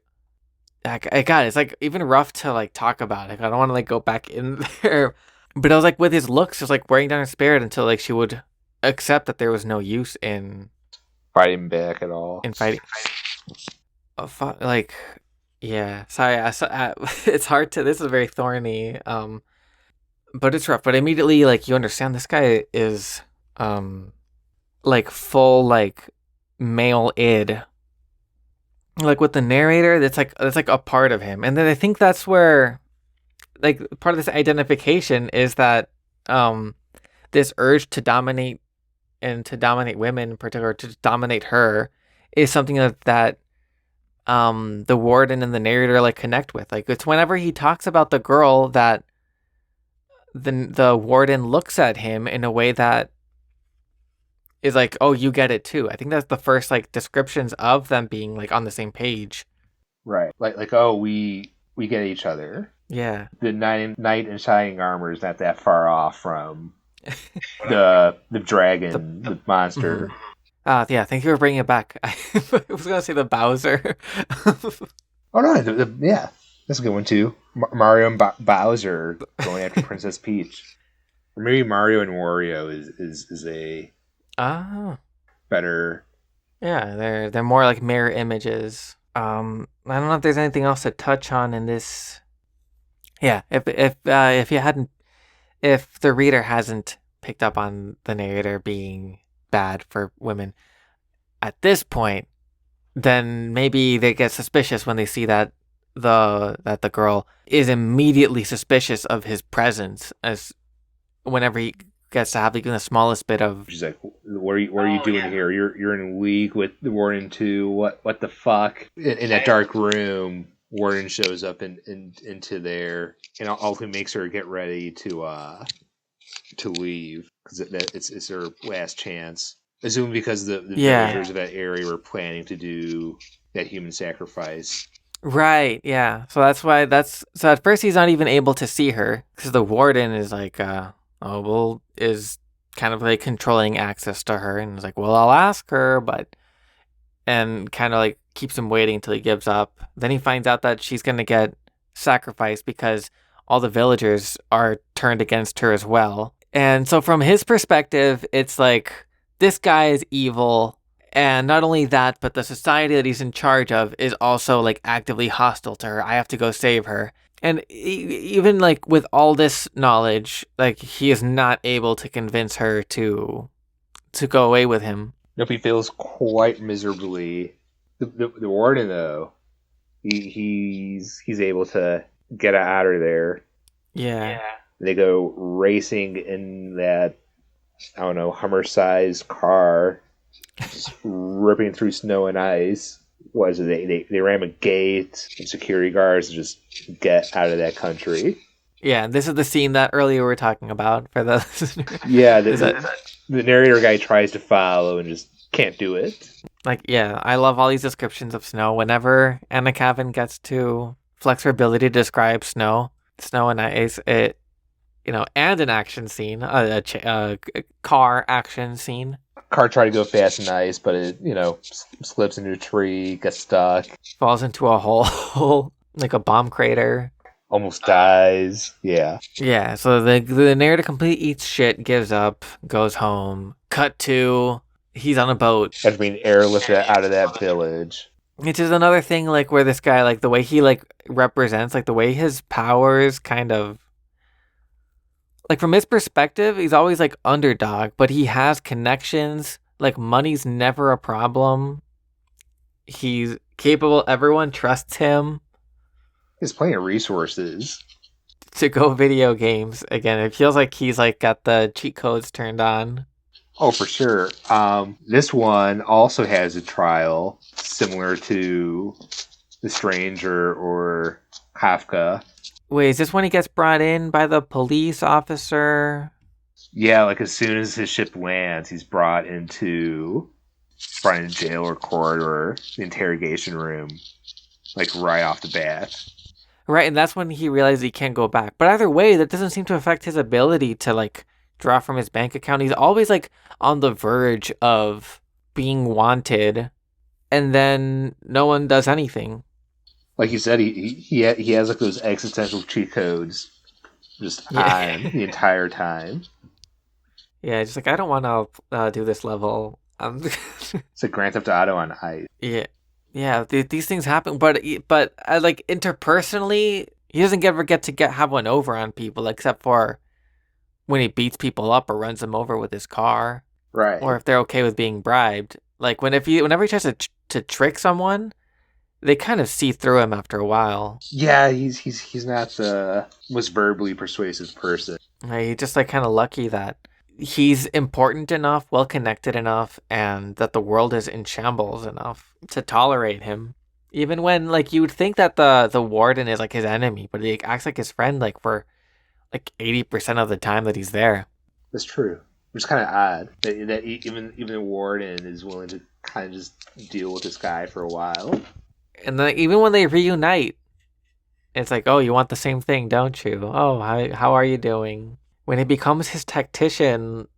Speaker 1: God, it's like even rough to like talk about. Like I don't want to like go back in there, but I was like with his looks, just like wearing down her spirit until like she would accept that there was no use
Speaker 2: Fighting back at all.
Speaker 1: in fighting. Like, yeah, sorry, it's hard to. This is very thorny, but it's rough. But immediately, like you understand, this guy is, like full like male id. Like with the narrator, that's like a part of him, and then I think that's where like part of this identification is that this urge to dominate and to dominate women in particular, to dominate her, is something that the warden and the narrator like connect with. Like it's whenever he talks about the girl that the warden looks at him in a way that is like, oh, you get it too. I think that's the first like descriptions of them being like on the same page.
Speaker 2: Right. Like oh, we get each other.
Speaker 1: Yeah.
Speaker 2: The knight in shining armor is not that far off from the dragon, the monster.
Speaker 1: Mhm. Yeah, thank you for bringing it back. I was gonna say the Bowser.
Speaker 2: Oh no, yeah, that's a good one too. Mario and Bowser going after Princess Peach, or maybe Mario and Wario is a
Speaker 1: Ah,
Speaker 2: better.
Speaker 1: yeah, they're more like mirror images. I don't know if there's anything else to touch on in this. Yeah, if you hadn't, if the reader hasn't picked up on the narrator being bad for women at this point, then maybe they get suspicious when they see that the girl is immediately suspicious of his presence, as whenever he gets to have even the smallest bit of.
Speaker 2: She's like, what are you doing here? You're in league with the Warden too. What the fuck? In that dark room, Warden shows up into there, and ultimately makes her get ready to leave because it's her last chance. Assuming because the villagers of that area were planning to do that human sacrifice.
Speaker 1: Right, yeah. So that's why so at first he's not even able to see her because the warden is like, is kind of like controlling access to her, and is like, well, I'll ask her, and kind of like keeps him waiting until he gives up. Then he finds out that she's gonna get sacrificed because all the villagers are turned against her as well. And so from his perspective, it's like this guy is evil. And not only that, but the society that he's in charge of is also like actively hostile to her. I have to go save her. And even like with all this knowledge, like he is not able to convince her to go away with him.
Speaker 2: Nope, he fails quite miserably. The warden though, he's able to get out of there.
Speaker 1: Yeah.
Speaker 2: They go racing in that, I don't know, Hummer-sized car, just ripping through snow and ice. What is it? They ram a gate, and security guards to just get out of that country.
Speaker 1: Yeah, this is the scene that earlier we were talking about for the listener.
Speaker 2: Yeah, the narrator guy tries to follow and just can't do it.
Speaker 1: Like, yeah, I love all these descriptions of snow. Whenever Anna Kavan gets to flex her ability to describe snow and ice, and an action scene, a car action scene.
Speaker 2: car tried to go fast and nice, but it slips into a tree, gets stuck,
Speaker 1: Falls into a hole, like a bomb crater.
Speaker 2: almost dies. Yeah,
Speaker 1: Yeah, so the narrator completely eats shit, gives up, goes home. Cut to he's on a boat.
Speaker 2: after being airlifted out of that village.
Speaker 1: Which is another thing, like where this guy, like the way he like represents, like the way his powers kind of, like from his perspective, he's always like underdog, but he has connections. Like money's never a problem. He's capable. Everyone trusts him
Speaker 2: There's plenty of resources.
Speaker 1: to go video games again. It feels like he's like got the cheat codes turned on.
Speaker 2: Oh, for sure. This one also has a trial similar to The Stranger or Kafka.
Speaker 1: Wait, is this when he gets brought in by the police officer?
Speaker 2: Yeah, like as soon as his ship lands, he's brought into jail or court or the interrogation room, like right off the bat.
Speaker 1: Right, and that's when he realizes he can't go back. But either way, that doesn't seem to affect his ability to like draw from his bank account. He's always like on the verge of being wanted, and then no one does anything.
Speaker 2: Like you said, he has like those existential cheat codes just
Speaker 1: Yeah,
Speaker 2: on the entire time.
Speaker 1: yeah. Just like I don't want to do this level.
Speaker 2: It's like Grand Theft Auto on ice.
Speaker 1: Yeah, yeah. These things happen, but like interpersonally, he doesn't ever get to have one over on people, except for when he beats people up or runs them over with his car, or
Speaker 2: Right.
Speaker 1: if they're okay with being bribed. Like whenever he tries to trick someone, they kind of see through him after a while.
Speaker 2: Yeah, he's not the most verbally persuasive person.
Speaker 1: Like, he's just like kind of lucky that he's important enough, well connected enough, and that the world is in shambles enough to tolerate him. Even when like you would think that the warden is like his enemy, but he acts like his friend like for like 80% of the time that he's there.
Speaker 2: That's true. It's kind of odd that even the warden is willing to kind of just deal with this guy for a while.
Speaker 1: And then even when they reunite, it's like, oh, you want the same thing, don't you? Oh, how are you doing? When he becomes his tactician,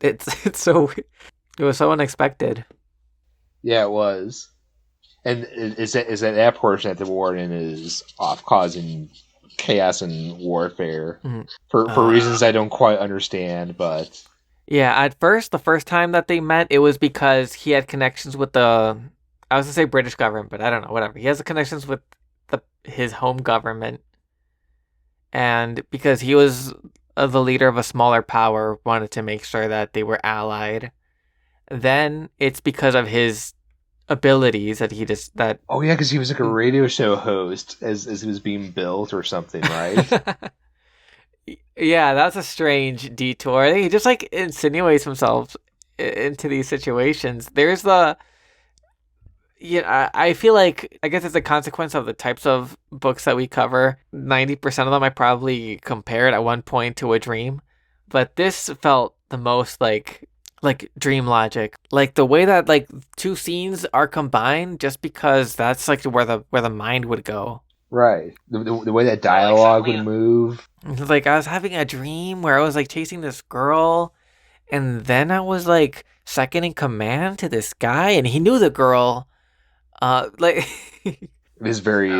Speaker 1: it's so it was so unexpected.
Speaker 2: Yeah, it was. And is that portion that the warden is off causing chaos and warfare
Speaker 1: Mhm.
Speaker 2: for reasons I don't quite understand, but
Speaker 1: Yeah, at first, the first time that they met, it was because he had connections with the, I was gonna say British government, but I don't know, whatever. He has the connections with his home government, and because he was the leader of a smaller power, wanted to make sure that they were allied. Then it's because of his abilities that he just that.
Speaker 2: oh yeah, because he was like a radio show host as he was being built or something, right?
Speaker 1: Yeah, that's a strange detour. He just like insinuates himself into these situations. There's the yeah, I feel like I guess it's a consequence of the types of books that we cover. 90% of them I probably compared at one point to a dream, but this felt the most like dream logic. Like the way that like two scenes are combined just because that's like where the mind would go.
Speaker 2: Right. The way that dialogue would move.
Speaker 1: It's like I was having a dream where I was like chasing this girl, and then I was like second in command to this guy, and he knew the girl. Like
Speaker 2: It is very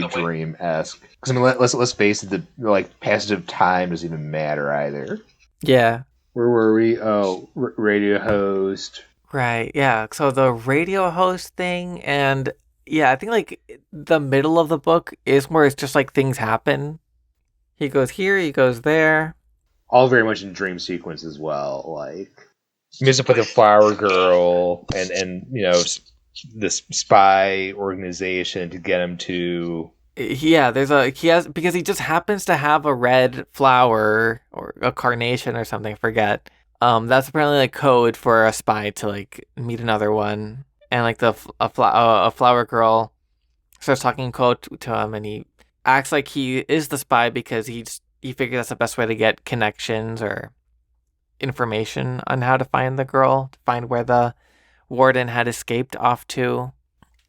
Speaker 2: dream esque. Because I mean, let's face it, the like passage of time doesn't even matter either.
Speaker 1: yeah,
Speaker 2: Where were we? Oh, radio host.
Speaker 1: right, yeah. So the radio host thing, and yeah, I think like the middle of the book is where it's just like things happen. He goes here, he goes there.
Speaker 2: All very much in dream sequence as well. Like music with the flower girl and this spy organization to get him to.
Speaker 1: Yeah, he has because he just happens to have a red flower or a carnation or something. I forget. That's apparently like code for a spy to like meet another one, and like a flower girl starts talking code to him, and he acts like he is the spy because he figures that's the best way to get connections or information on how to find the girl, to find where the warden had escaped off to.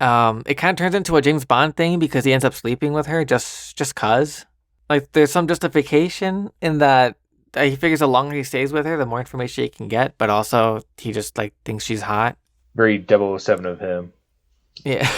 Speaker 1: It kind of turns into a James Bond thing because he ends up sleeping with her just cause. Like there's some justification in that he figures the longer he stays with her, the more information he can get. But also, he just like thinks she's hot.
Speaker 2: Very 007 of him.
Speaker 1: Yeah.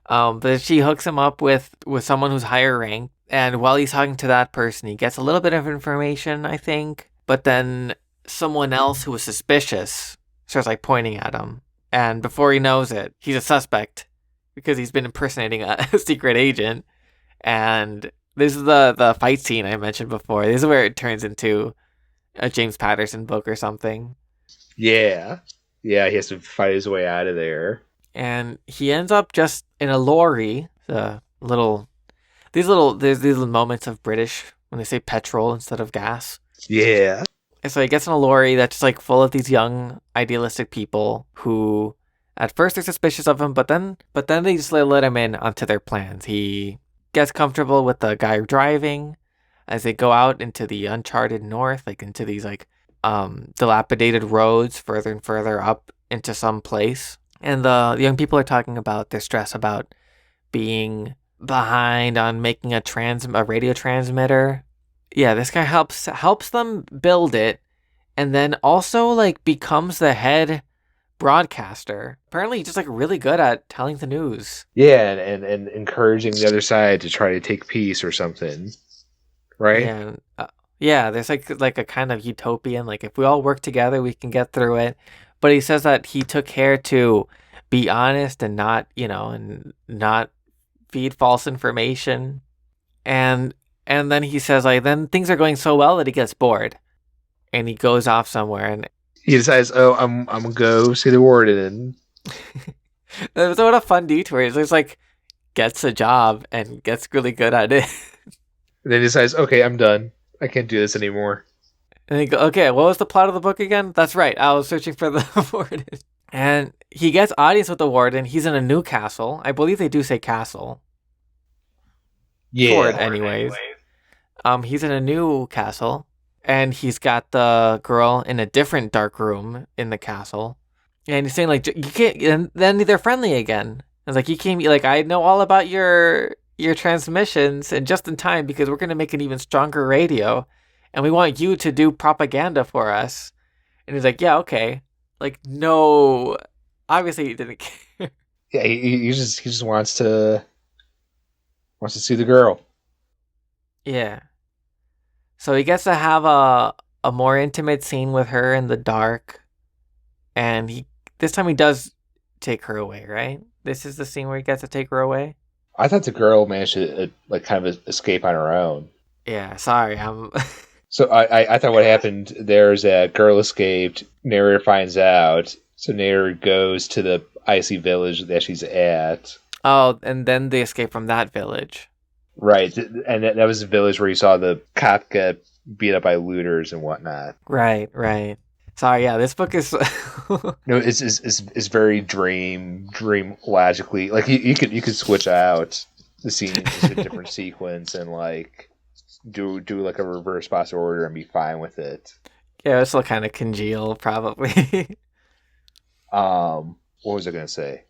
Speaker 1: But she hooks him up with someone who's higher ranked, and while he's talking to that person, he gets a little bit of information, I think. But then someone else who was suspicious starts like pointing at him, and before he knows it, he's a suspect because he's been impersonating a secret agent. And this is the fight scene I mentioned before. This is where it turns into a James Patterson book or something.
Speaker 2: Yeah. Yeah, he has to fight his way out of there.
Speaker 1: And he ends up just in a lorry. There's these little moments of British when they say petrol instead of gas.
Speaker 2: Yeah.
Speaker 1: And so he gets in a lorry that's just like full of these young idealistic people who at first they're suspicious of him, but then they just let him in onto their plans. He gets comfortable with the guy driving as they go out into the uncharted north, like into these like dilapidated roads further and further up into some place. And the young people are talking about their stress about being behind on making a radio transmitter. Yeah, this guy helps them build it, and then also like becomes the head broadcaster. Apparently, he's just like really good at telling the news.
Speaker 2: Yeah, and encouraging the other side to try to take peace or something, right?
Speaker 1: Yeah, yeah. There's like a kind of utopian, like if we all work together, we can get through it. But he says that he took care to be honest and not, and not feed false information. And then he says like then things are going so well that he gets bored and he goes off somewhere and
Speaker 2: He decides, oh, I'm gonna go see the warden.
Speaker 1: so what a fun detour. He's just like gets a job and gets really good at it.
Speaker 2: And then he decides, okay, I'm done. I can't do this anymore.
Speaker 1: And he go, okay, what was the plot of the book again? That's right. I was searching for the warden. And he gets audience with the warden. He's in a new castle. I believe they do say castle.
Speaker 2: Yeah.
Speaker 1: Ford, anyways. He's in a new castle, and he's got the girl in a different dark room in the castle. And he's saying like, you can't. And then they're friendly again. It's like you can't. Like I know all about your transmissions, and just in time because we're gonna make an even stronger radio, and we want you to do propaganda for us. And he's like, yeah, okay. Like no, obviously he didn't care.
Speaker 2: Yeah, he just wants to see the girl.
Speaker 1: Yeah. So he gets to have a more intimate scene with her in the dark, and this time he does take her away, right? This is the scene where he gets to take her away.
Speaker 2: I thought the girl managed to like kind of escape on her own.
Speaker 1: Yeah, sorry, I'm.
Speaker 2: So I thought what happened there is that girl escaped. Narrator finds out, so narrator goes to the icy village that she's at.
Speaker 1: Oh, and then they escape from that village.
Speaker 2: Right, and that was the village where you saw the cop get beat up by looters and whatnot.
Speaker 1: Right. Sorry, yeah, this book is.
Speaker 2: No, it's very dream logically. Like you could switch out the scenes to a different sequence and like do like a reverse boss order and be fine with it.
Speaker 1: Yeah, this will kind of congeal probably.
Speaker 2: What was I gonna say?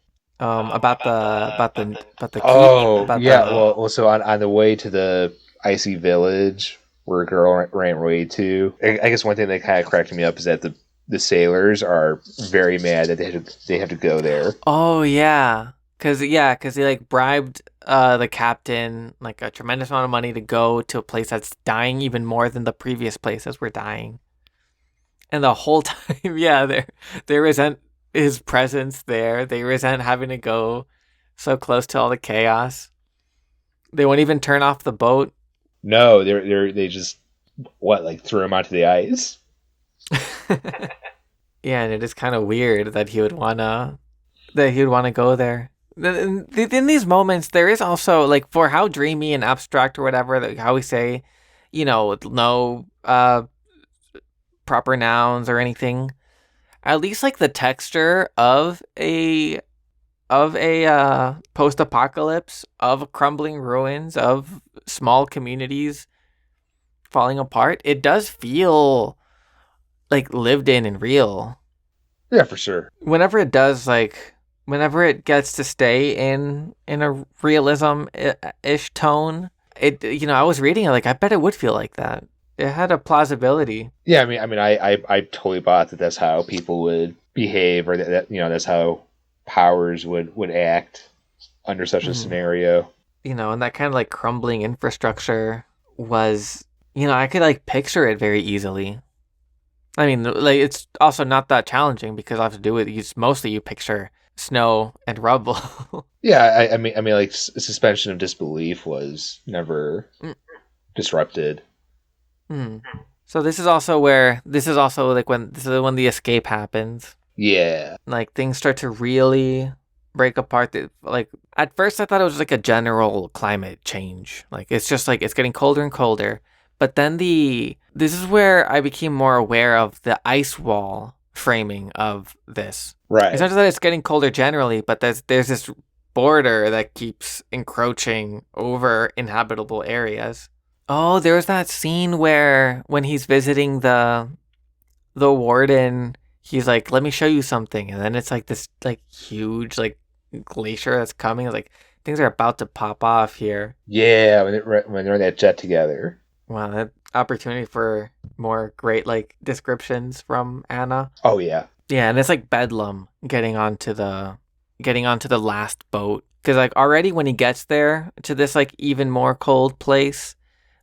Speaker 1: About the keep.
Speaker 2: Oh,
Speaker 1: About
Speaker 2: yeah.
Speaker 1: the,
Speaker 2: Well, so on the way to the icy village where a girl ran away to, I guess one thing that kind of cracked me up is that the sailors are very mad that they have to go there.
Speaker 1: Oh yeah, cause they like bribed the captain like a tremendous amount of money to go to a place that's dying even more than the previous places were dying, and the whole time, yeah, they resent his presence there. They resent having to go so close to all the chaos. They won't even turn off the boat.
Speaker 2: No, they just like threw him onto the ice.
Speaker 1: Yeah, and it is kind of weird that he would wanna go there. In these moments, there is also like for how dreamy and abstract or whatever, like how we say, with no proper nouns or anything. At least like the texture of a post-apocalypse, of crumbling ruins, of small communities falling apart, it does feel like lived in and real.
Speaker 2: Yeah, for sure.
Speaker 1: Whenever it gets to stay in a realism ish tone, I was reading it like I bet it would feel like that. it had a plausibility.
Speaker 2: Yeah, I totally bought that. That's how people would behave, or that's how powers would act under such a
Speaker 1: Mm.
Speaker 2: scenario.
Speaker 1: And that kind of like crumbling infrastructure was, I could like picture it very easily. I mean, like it's also not that challenging because all I have to do with use mostly you picture snow and rubble.
Speaker 2: Yeah, like suspension of disbelief was never disrupted.
Speaker 1: Mm. So this is also like when the escape happens.
Speaker 2: Yeah,
Speaker 1: Like things start to really break apart. Like at first I thought it was like a general climate change. Like it's just like it's getting colder and colder. But then this is where I became more aware of the ice wall framing of this. It's not
Speaker 2: right.
Speaker 1: just that it's getting colder generally, but there's this border that keeps encroaching over inhabitable areas. Oh, there was that scene where when he's visiting the warden, he's like, "Let me show you something," and then it's like this like huge like glacier that's coming. It's like things are about to pop off here.
Speaker 2: Yeah, when they're in that jet together.
Speaker 1: Wow, that opportunity for more great like descriptions from Anna.
Speaker 2: Oh yeah,
Speaker 1: Yeah, and it's like Bedlam getting onto the last boat because like already when he gets there to this like even more cold place,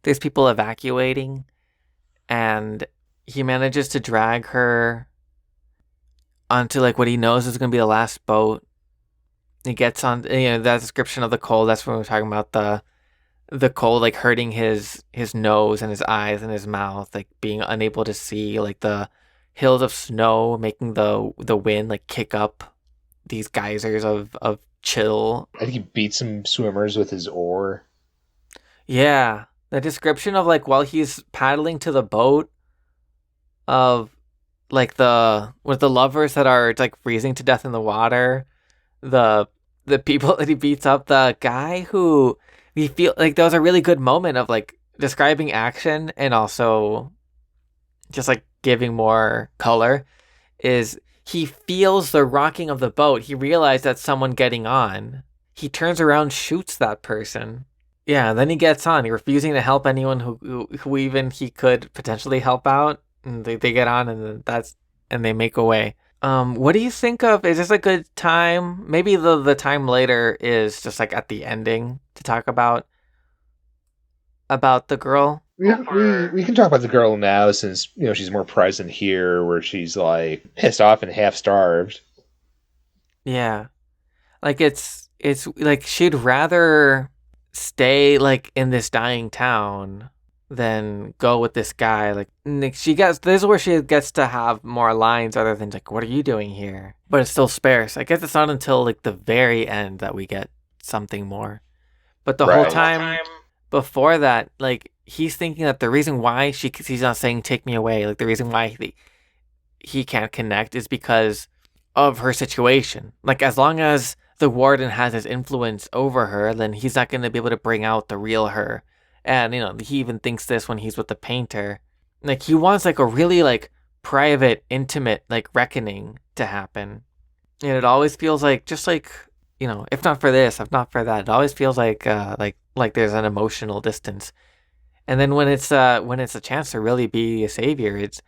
Speaker 1: there's people evacuating, and he manages to drag her onto like what he knows is going to be the last boat. He gets on, that description of the cold. That's when we are talking about the cold, like hurting his nose and his eyes and his mouth, like being unable to see, like the hills of snow making the wind like kick up these geysers of chill.
Speaker 2: I think he beat some swimmers with his oar.
Speaker 1: Yeah, the description of like while he's paddling to the boat of like the with the lovers that are like freezing to death in the water, the the people that he beats up, the guy who we feel like that was a really good moment of like describing action and also just like giving more color is he feels the rocking of the boat. He realized that's someone getting on. He turns around, shoots that person. Yeah, and then he gets on. He refusing to help anyone who even he could potentially help out. And they get on, and they make away. What do you think of? Is this a good time? Maybe the time later is just like at the ending to talk about the girl.
Speaker 2: We can talk about the girl now since she's more present here, where she's like pissed off and half starved.
Speaker 1: Yeah, like it's like she'd rather stay like in this dying town than go with this guy. Like she gets this is where she gets to have more lines other than like, "What are you doing here?" But it's still sparse. I guess it's not until like the very end that we get something more. But the whole
Speaker 2: Right.
Speaker 1: time before that, like he's thinking that the reason why he's not saying take me away, like the reason why he can't connect is because of her situation. Like as long as the warden has his influence over her, then he's not going to be able to bring out the real her. And he even thinks this when he's with the painter. Like he wants like a really like private, intimate like reckoning to happen. And it always feels like just like if not for this, if not for that, it always feels like there's an emotional distance. And then when it's a chance to really be a savior, it's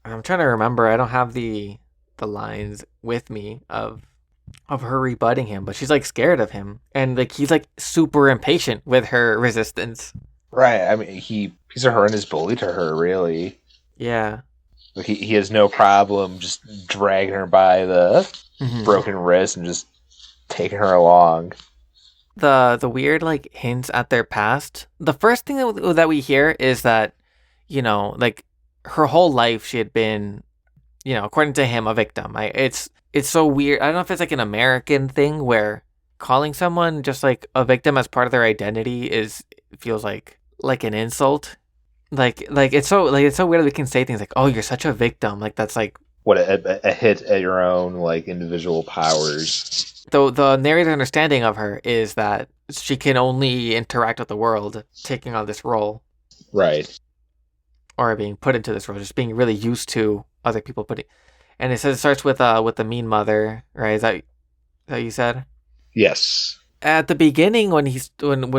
Speaker 1: I'm trying to remember. I don't have the lines with me of her rebutting him, but she's like scared of him, and like he's like super impatient with her resistance.
Speaker 2: Right. I mean, he's a horrendous bully to her, really.
Speaker 1: Yeah.
Speaker 2: Like he has no problem just dragging her by the
Speaker 1: Hmm.
Speaker 2: broken wrist and just taking her along.
Speaker 1: The weird like hints at their past. The first thing that we hear is that like her whole life she had been according to him a victim. It's so weird. I don't know if it's like an American thing where calling someone just like a victim as part of their identity is feels like an insult. Like it's so weird that we can say things like, "Oh, you're such a victim." Like that's like
Speaker 2: What a hit at your own like individual powers.
Speaker 1: the narrator's understanding of her is that she can only interact with the world taking on this role
Speaker 2: Right.
Speaker 1: or being put into this role, just being really used to other people putting. And it says it starts with the mean mother, right? Is that you said?
Speaker 2: Yes.
Speaker 1: At the beginning when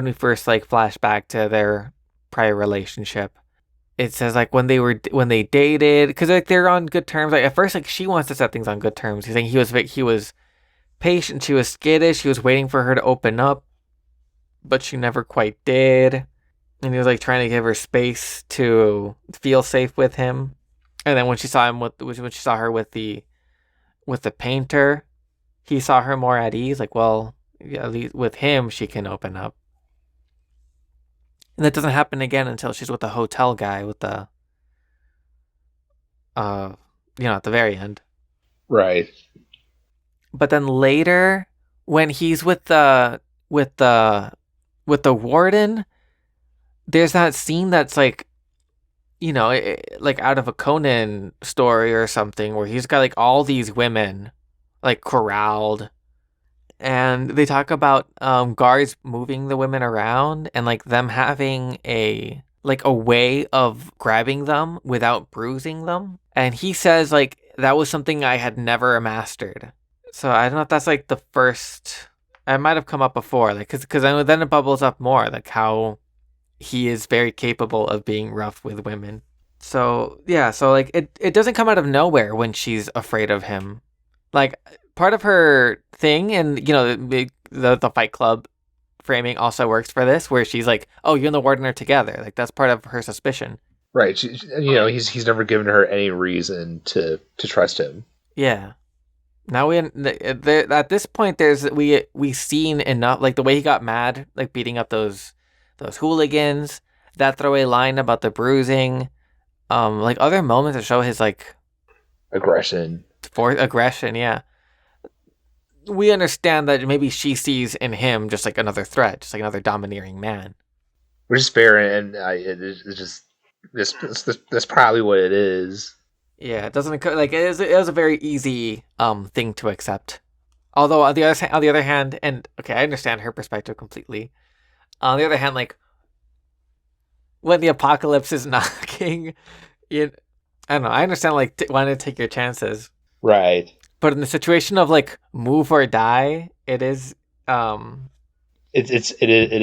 Speaker 1: we first like flash back to their prior relationship, it says like when they dated, because like they're on good terms. Like at first, like she wants to set things on good terms. He's saying he was patient, she was skittish, he was waiting for her to open up, but she never quite did. And he was like trying to give her space to feel safe with him. And then when she saw her with the painter, he saw her more at ease. Like, well, yeah, at least with him, she can open up. And that doesn't happen again until she's with the hotel guy with the uh, at the very end.
Speaker 2: Right.
Speaker 1: But then later, when he's with the with the warden, there's that scene that's like, like out of a Conan story or something, where he's got like all these women like corralled, and they talk about guards moving the women around and like them having a way of grabbing them without bruising them. And he says like that was something I had never mastered. So I don't know if that's like the first. I might have come up before, like because then it bubbles up more, like how he is very capable of being rough with women. So yeah, so like it doesn't come out of nowhere when she's afraid of him. Like part of her thing, and the Fight Club framing also works for this, where she's like, "Oh, you and the warden are together." Like that's part of her suspicion.
Speaker 2: Right. He's never given her any reason to trust him.
Speaker 1: Yeah. Now at this point we seen enough, like the way he got mad, like beating up those hooligans, that throwaway line about the bruising, like other moments that show his like
Speaker 2: Aggression.
Speaker 1: for aggression. Yeah, we understand that maybe she sees in him just like another threat, just like another domineering man.
Speaker 2: Which is fair, and it's just that's probably what it is.
Speaker 1: Yeah, it doesn't like it is a very easy thing to accept. Although on the other hand, and okay, I understand her perspective completely. On the other hand, like when the apocalypse is knocking, you, I don't know. I understand like wanting to take your chances,
Speaker 2: Right.
Speaker 1: but in the situation of like move or die, it is
Speaker 2: It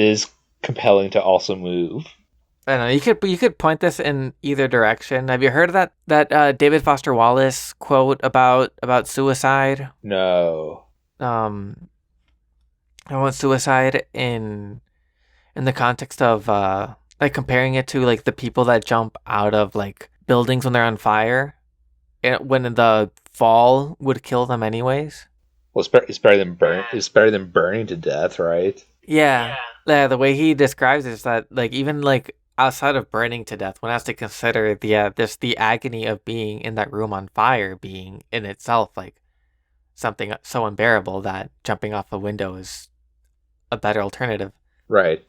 Speaker 2: is compelling to also move.
Speaker 1: I don't know. You could point this in either direction. Have you heard of that David Foster Wallace quote about suicide?
Speaker 2: No.
Speaker 1: Um, I want suicide in the context of like comparing it to like the people that jump out of like buildings when they're on fire, and when the fall would kill them anyways.
Speaker 2: Well, it's better than burn. It's better than burning to death, right?
Speaker 1: Yeah. Yeah, the way he describes it is that like even like outside of burning to death, one has to consider the agony of being in that room on fire being in itself like something so unbearable that jumping off a window is a better alternative.
Speaker 2: Right.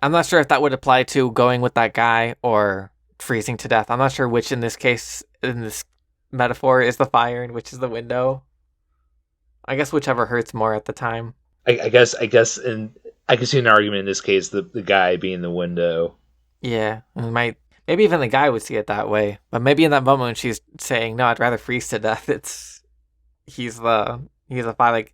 Speaker 1: I'm not sure if that would apply to going with that guy or freezing to death. I'm not sure which in this case, in this metaphor, is the fire and which is the window. I guess whichever hurts more at the time.
Speaker 2: I guess, and I can see an argument in this case, the guy being the window.
Speaker 1: Yeah, maybe even the guy would see it that way. But maybe in that moment when she's saying, "No, I'd rather freeze to death," he's the fire. Like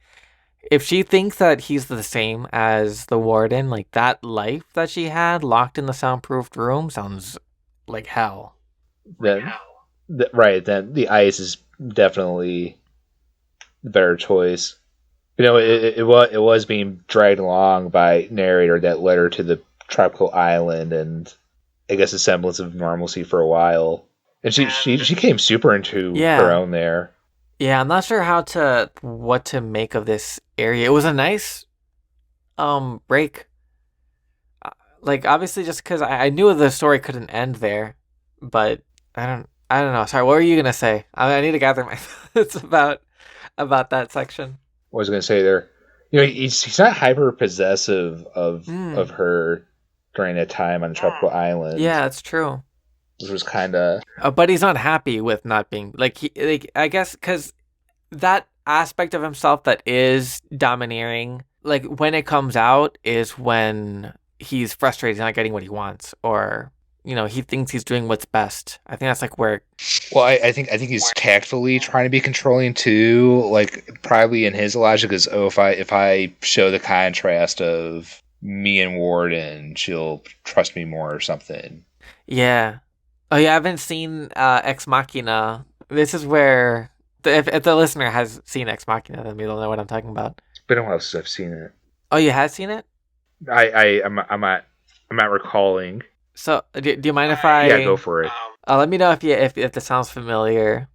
Speaker 1: if she thinks that he's the same as the warden, like that life that she had locked in the soundproofed room sounds like hell.
Speaker 2: Then, right, then the ice is definitely the better choice. It was being dragged along by narrator that led her to the tropical island and I guess a semblance of normalcy for a while. And she came super into her own there.
Speaker 1: Yeah, I'm not sure what to make of this area. It was a nice break. Like obviously just because I knew the story couldn't end there, but I don't know. Sorry, what were you gonna say? I need to gather my thoughts about that section.
Speaker 2: What was I gonna say there? He's not hyper possessive of her during that time on the tropical island.
Speaker 1: Yeah, that's true.
Speaker 2: This was kind of.
Speaker 1: But he's not happy with not being I guess because that aspect of himself that is domineering, like when it comes out, is when he's frustrated, he's not getting what he wants, or he thinks he's doing what's best. I think that's like where.
Speaker 2: Well, I think he's tactfully trying to be controlling too. Like probably in his logic is, if I show the contrast of me and Warden, she'll trust me more or something.
Speaker 1: Yeah. Oh, you haven't seen Ex Machina? This is where if the listener has seen Ex Machina, then they'll know what I'm talking about.
Speaker 2: It's been a while since I've seen it.
Speaker 1: Oh, you have seen it?
Speaker 2: I'm not recalling.
Speaker 1: So, do you mind if
Speaker 2: Yeah, go
Speaker 1: I
Speaker 2: for it.
Speaker 1: let me know if this sounds familiar?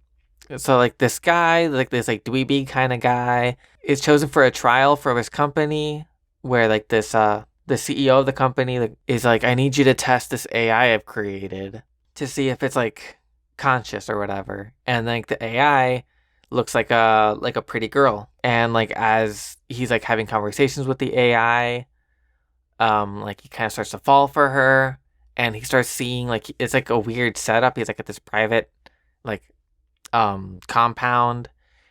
Speaker 1: So, like this guy, like this like dweeby kind of guy, is chosen for a trial for his company, where like this the CEO of the company like, is like, I need you to test this AI I've created to see if it's like conscious or whatever, and like the AI looks like a pretty girl, and like as he's like having conversations with the AI, like he kind of starts to fall for her, and he starts seeing like it's like a weird setup. He's like at this private like compound,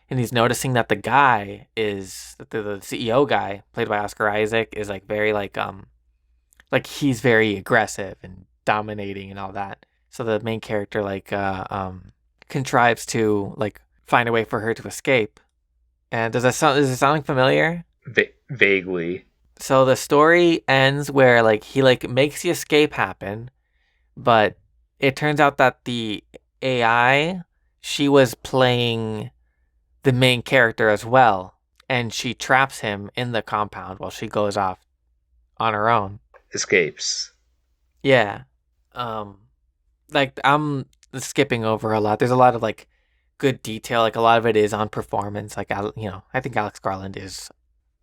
Speaker 1: and he's noticing that the guy is the CEO guy played by Oscar Isaac is like very like he's very aggressive and dominating and all that. So the main character contrives to like find a way for her to escape. And is it sounding familiar?
Speaker 2: Vaguely.
Speaker 1: So the story ends where like he like makes the escape happen, but it turns out that the AI, she was playing the main character as well, and she traps him in the compound while she goes off on her own.
Speaker 2: Escapes.
Speaker 1: Yeah. Um like I'm skipping over a lot. There's a lot of like good detail. Like a lot of it is on performance. Like I think Alex Garland is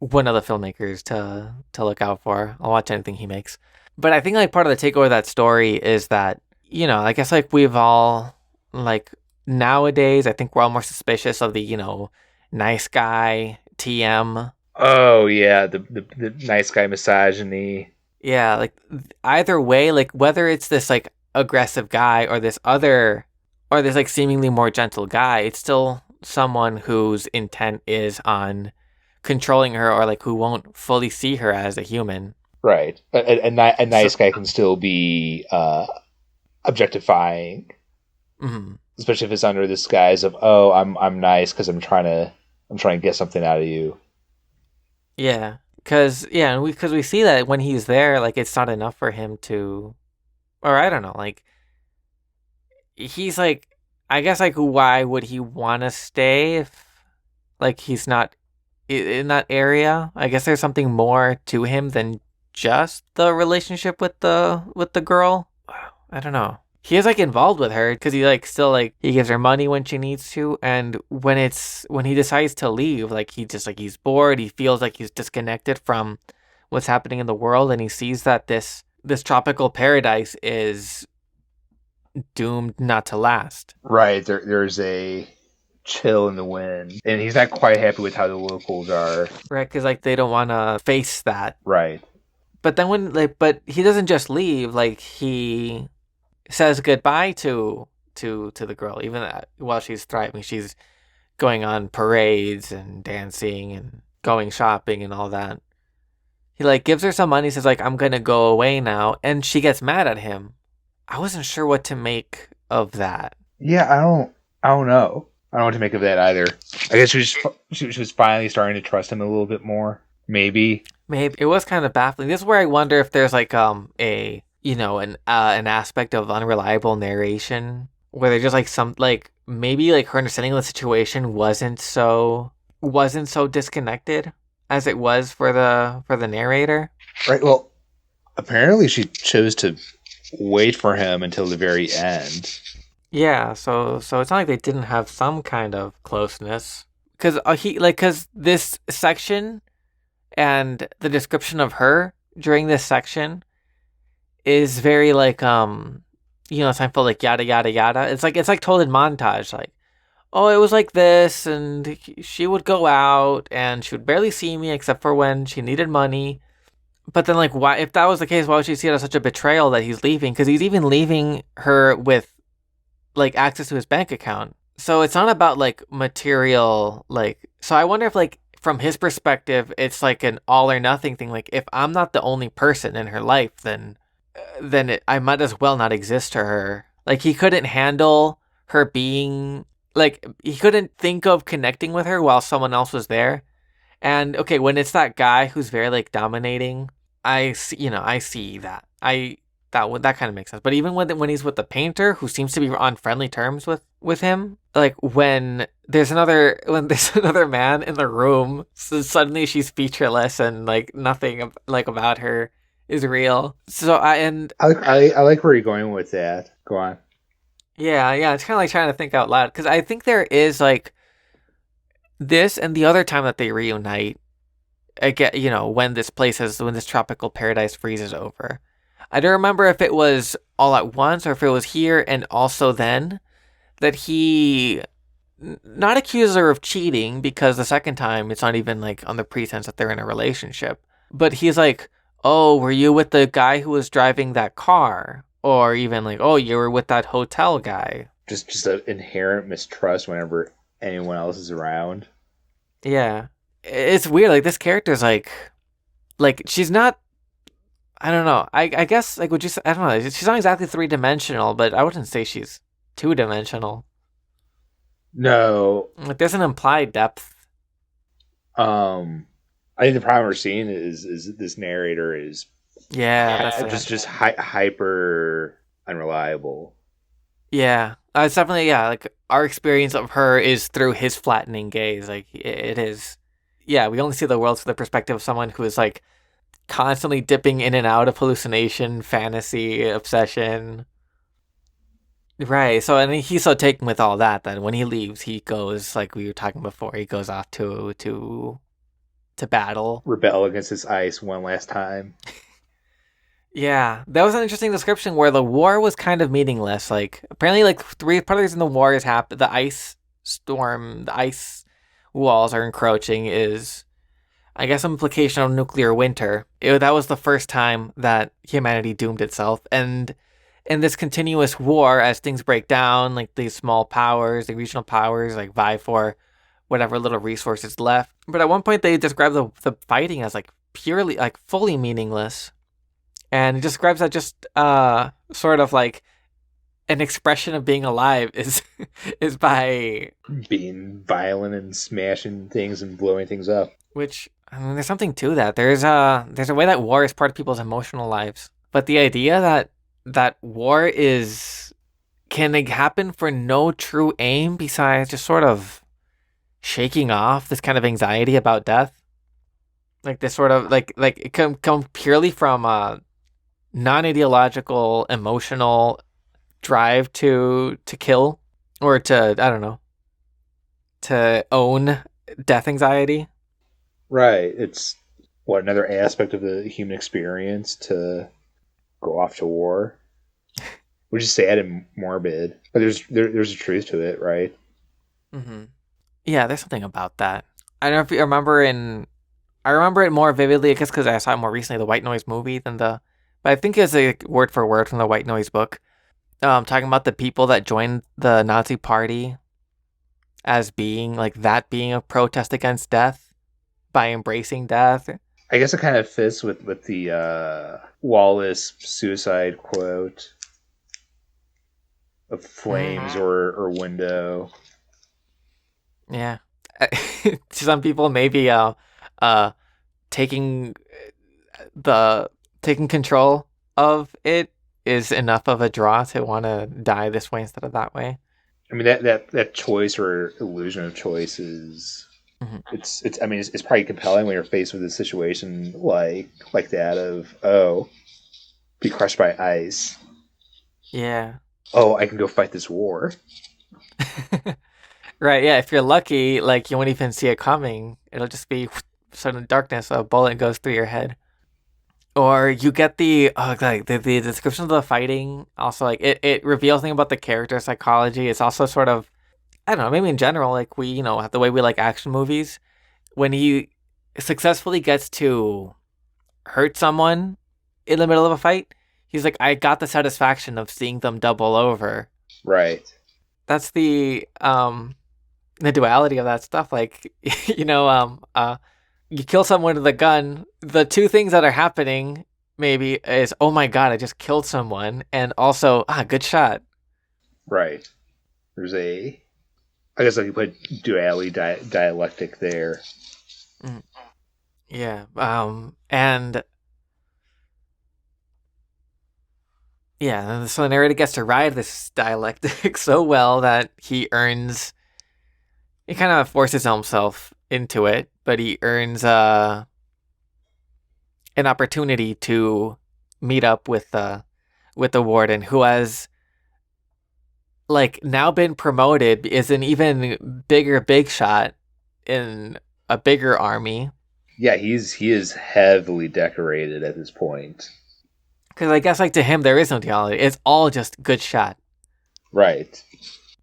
Speaker 1: one of the filmmakers to look out for. I'll watch anything he makes. But I think like part of the takeaway of that story is that, I guess like we've all like nowadays I think we're all more suspicious of the, nice guy TM.
Speaker 2: Oh yeah, the nice guy misogyny.
Speaker 1: Yeah, like either way, like whether it's this like aggressive guy or this like seemingly more gentle guy, it's still someone whose intent is on controlling her or like who won't fully see her as a human.
Speaker 2: Right. A
Speaker 1: So,
Speaker 2: nice guy can still be objectifying,
Speaker 1: mhm.
Speaker 2: especially if it's under this guise of, oh, I'm nice because I'm trying to get something out of you.
Speaker 1: Yeah, and we see that when he's there, like it's not enough for him to, or I don't know, like he's like, I guess like why would he want to stay if like he's not in that area? I guess there's something more to him than just the relationship with the girl. I don't know. He is like involved with her because he like still like he gives her money when she needs to, and when he decides to leave, like he just like he's bored. He feels like he's disconnected from what's happening in the world, and he sees that this tropical paradise is doomed not to last.
Speaker 2: Right. There's a chill in the wind, and he's not quite happy with how the locals are.
Speaker 1: Right? Because like they don't want to face that.
Speaker 2: Right.
Speaker 1: But then but he doesn't just leave. Like he says goodbye to the girl, even while she's thriving. She's going on parades and dancing and going shopping and all that. He like gives her some money, says like I'm gonna go away now, and she gets mad at him. I wasn't sure what to make of that.
Speaker 2: Yeah, I don't know. I don't know what to make of that either. I guess she was finally starting to trust him a little bit more. Maybe.
Speaker 1: Maybe it was kind of baffling. This is where I wonder if there's like a an aspect of unreliable narration where they're just like some like maybe like her understanding of the situation wasn't so disconnected as it was for the narrator.
Speaker 2: Right. Well, apparently she chose to wait for him until the very end.
Speaker 1: Yeah, so it's not like they didn't have some kind of closeness because because this section and the description of her during this section is very like Seinfeld like yada yada yada. It's like told in montage like, oh, it was like this, and she would go out and she would barely see me except for when she needed money. But then like why if that was the case, why would she see it as such a betrayal that he's leaving? Because he's even leaving her with like access to his bank account. So it's not about like material like so I wonder if like from his perspective it's like an all or nothing thing. Like if I'm not the only person in her life, I might as well not exist to her. Like he couldn't handle her being like he couldn't think of connecting with her while someone else was there. And okay, when it's that guy who's very like dominating, I see that. that kind of makes sense. But even when he's with the painter, who seems to be on friendly terms with him, like when there's another man in the room, so suddenly she's featureless and like nothing like about her is real. So
Speaker 2: I like where you're going with that. Go on.
Speaker 1: yeah, it's kind of like trying to think out loud because I think there is like this and the other time that they reunite. Again, when when this tropical paradise freezes over. I don't remember if it was all at once or if it was here and also then that he not accuses her of cheating because the second time it's not even like on the pretense that they're in a relationship. But he's like, "Oh, were you with the guy who was driving that car?" Or even like, "Oh, you were with that hotel guy."
Speaker 2: Just an inherent mistrust whenever anyone else is around.
Speaker 1: Yeah. It's weird. Like this character's like she's not. I don't know. I guess like would you say, I don't know. She's not exactly 3-dimensional, but I wouldn't say she's 2-dimensional.
Speaker 2: No,
Speaker 1: Like there's an implied depth.
Speaker 2: I think the problem we're seeing is this narrator is
Speaker 1: Yeah, that's it.
Speaker 2: just hyper unreliable.
Speaker 1: Yeah, it's definitely yeah. Like our experience of her is through his flattening gaze. Like it is. Yeah, we only see the world through the perspective of someone who is like constantly dipping in and out of hallucination, fantasy, obsession. Right. So and he's so taken with all that when he leaves, he goes like we were talking before. He goes off to battle.
Speaker 2: Rebel against this ice one last time.
Speaker 1: Yeah, that was an interesting description where the war was kind of meaningless. Like apparently, like three part of the reason the war is happening, the ice storm, the ice walls are encroaching. Is I guess implication of nuclear winter. That was the first time that humanity doomed itself, and in this continuous war, as things break down, like these small powers, the regional powers, like vie for whatever little resources left. But at one point, they describe the fighting as like purely, like fully meaningless and it describes that just sort of like an expression of being alive is is by
Speaker 2: Being violent and smashing things and blowing things up.
Speaker 1: which I mean there's something to that. There's a way that war is part of people's emotional lives. But the idea that war is can like, happen for no true aim besides just sort of shaking off this kind of anxiety about death. Like this sort of like it come purely from non-ideological emotional drive to kill or to I don't know to own death anxiety.
Speaker 2: Right. It's what another aspect of the human experience to go off to war. Which is sad and morbid, but there's a truth to it, right?
Speaker 1: Hmm. Yeah, there's something about that. I don't know if you remember I remember it more vividly, I guess, because I saw it more recently, the White Noise movie than but I think it's a word for word from the White Noise book. Talking about the people that joined the Nazi Party as being like that being a protest against death by embracing death.
Speaker 2: I guess it kind of fits with the Wallace suicide quote of flames or window.
Speaker 1: Yeah. To some people, maybe uh, taking the taking control of it is enough of a draw to want to die this way instead of that way.
Speaker 2: I mean that choice or illusion of choice is
Speaker 1: Hmm.
Speaker 2: it's I mean it's probably compelling when you're faced with a situation like that of be crushed by ice.
Speaker 1: Yeah.
Speaker 2: Oh, I can go fight this war.
Speaker 1: Right. Yeah. If you're lucky, like you won't even see it coming. It'll just be sudden darkness. A bullet goes through your head. Or you get like the description of the fighting. Also, like it reveals something about the character psychology. It's also sort of I don't know. Maybe in general, like we have the way we like action movies. When he successfully gets to hurt someone in the middle of a fight, he's like, I got the satisfaction of seeing them double over.
Speaker 2: Right.
Speaker 1: That's the duality of that stuff. Like you know, you kill someone with a gun. The two things that are happening maybe is oh my god, I just killed someone, and also good shot.
Speaker 2: Right. There's a I guess I could put duality dialectic there.
Speaker 1: Mm, yeah. And Yeah, so the narrator gets to ride this dialectic so well that he kind of forces himself into it, but he earns an opportunity to meet up with the warden who has like now been promoted, is an even bigger big shot in a bigger army.
Speaker 2: Yeah, he is heavily decorated at this point.
Speaker 1: Because I guess like to him there is no duality; it's all just good shot.
Speaker 2: Right.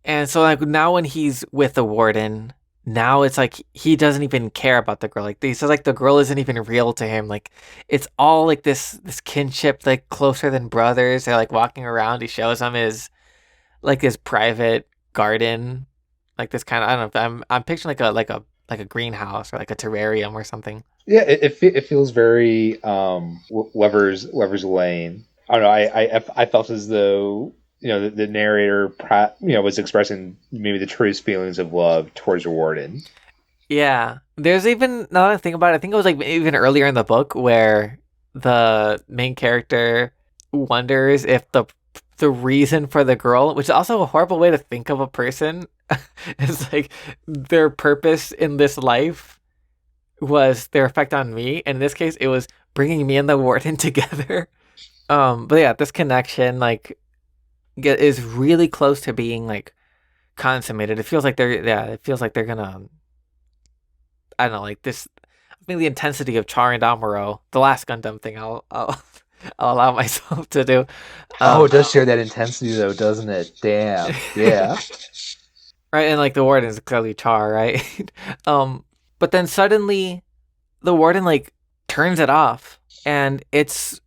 Speaker 1: And so like now when he's with the warden, now it's like he doesn't even care about the girl. Like he says like the girl isn't even real to him. Like it's all like this kinship, like closer than brothers. They're like walking around. He shows him his private garden, like this kind of, I don't know. I'm picturing like a greenhouse or like a terrarium or something.
Speaker 2: Yeah, it feels very Lover's Lane. I don't know. I felt as though the narrator was expressing maybe the truest feelings of love towards the warden.
Speaker 1: Yeah, there's even now that I think about it, I think it was like even earlier in the book where the main character wonders if the reason for the girl, which is also a horrible way to think of a person, is like their purpose in this life was their effect on me. And in this case, it was bringing me and the warden together. But yeah, this connection like is really close to being like consummated. It feels like it feels like they're gonna, I don't know, like this. I think the intensity of Char and Amuro, the last Gundam thing, I'll allow myself to do.
Speaker 2: Oh, it
Speaker 1: Um,
Speaker 2: does share that intensity though, doesn't it? Damn. Yeah.
Speaker 1: right, and like the warden is clearly Char, right? um, but then suddenly the warden like turns it off, and it's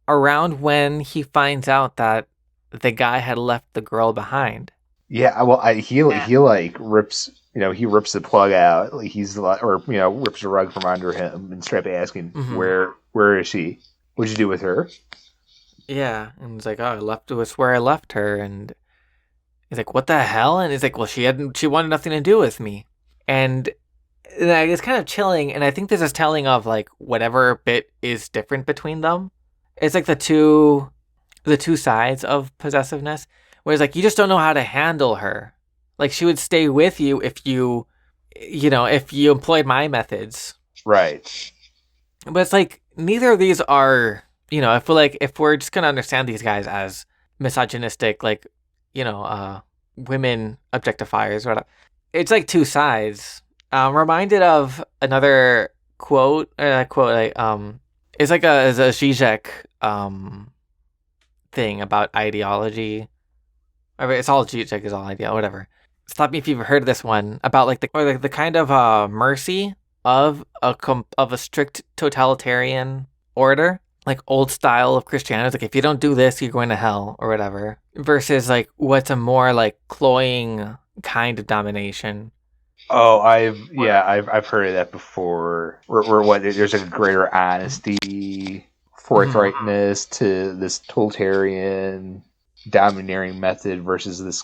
Speaker 1: around when he finds out that the guy had left the girl behind.
Speaker 2: Yeah. Well, he like rips he rips the plug out. Like he's like, or rips the rug from under him and straight up asking
Speaker 1: Hmm.
Speaker 2: where is she? What'd you do with her?
Speaker 1: Yeah, and it's like, oh, I left. It was where I left her, and he's like, what the hell? And he's like, well, she wanted nothing to do with me, and like, it's kind of chilling. And I think this is telling of like whatever bit is different between them. It's like the two sides of possessiveness. Whereas like you just don't know how to handle her. Like she would stay with you if you employed my methods.
Speaker 2: Right.
Speaker 1: But it's like neither of these are, if we're just gonna understand these guys as misogynistic, like, women objectifiers, or whatever. It's like two sides. I'm reminded of another quote. Quote it's like a Zizek thing about ideology. I mean, it's all Zizek is all idea, whatever. Stop me if you've heard this one about like the kind of mercy of of a strict totalitarian order, like old style of Christianity. It's like if you don't do this, you're going to hell or whatever. Versus like what's a more like cloying kind of domination.
Speaker 2: Oh, I've heard of that before. Where what there's a greater honesty,
Speaker 1: Hmm.
Speaker 2: forthrightness to this totalitarian domineering method versus this,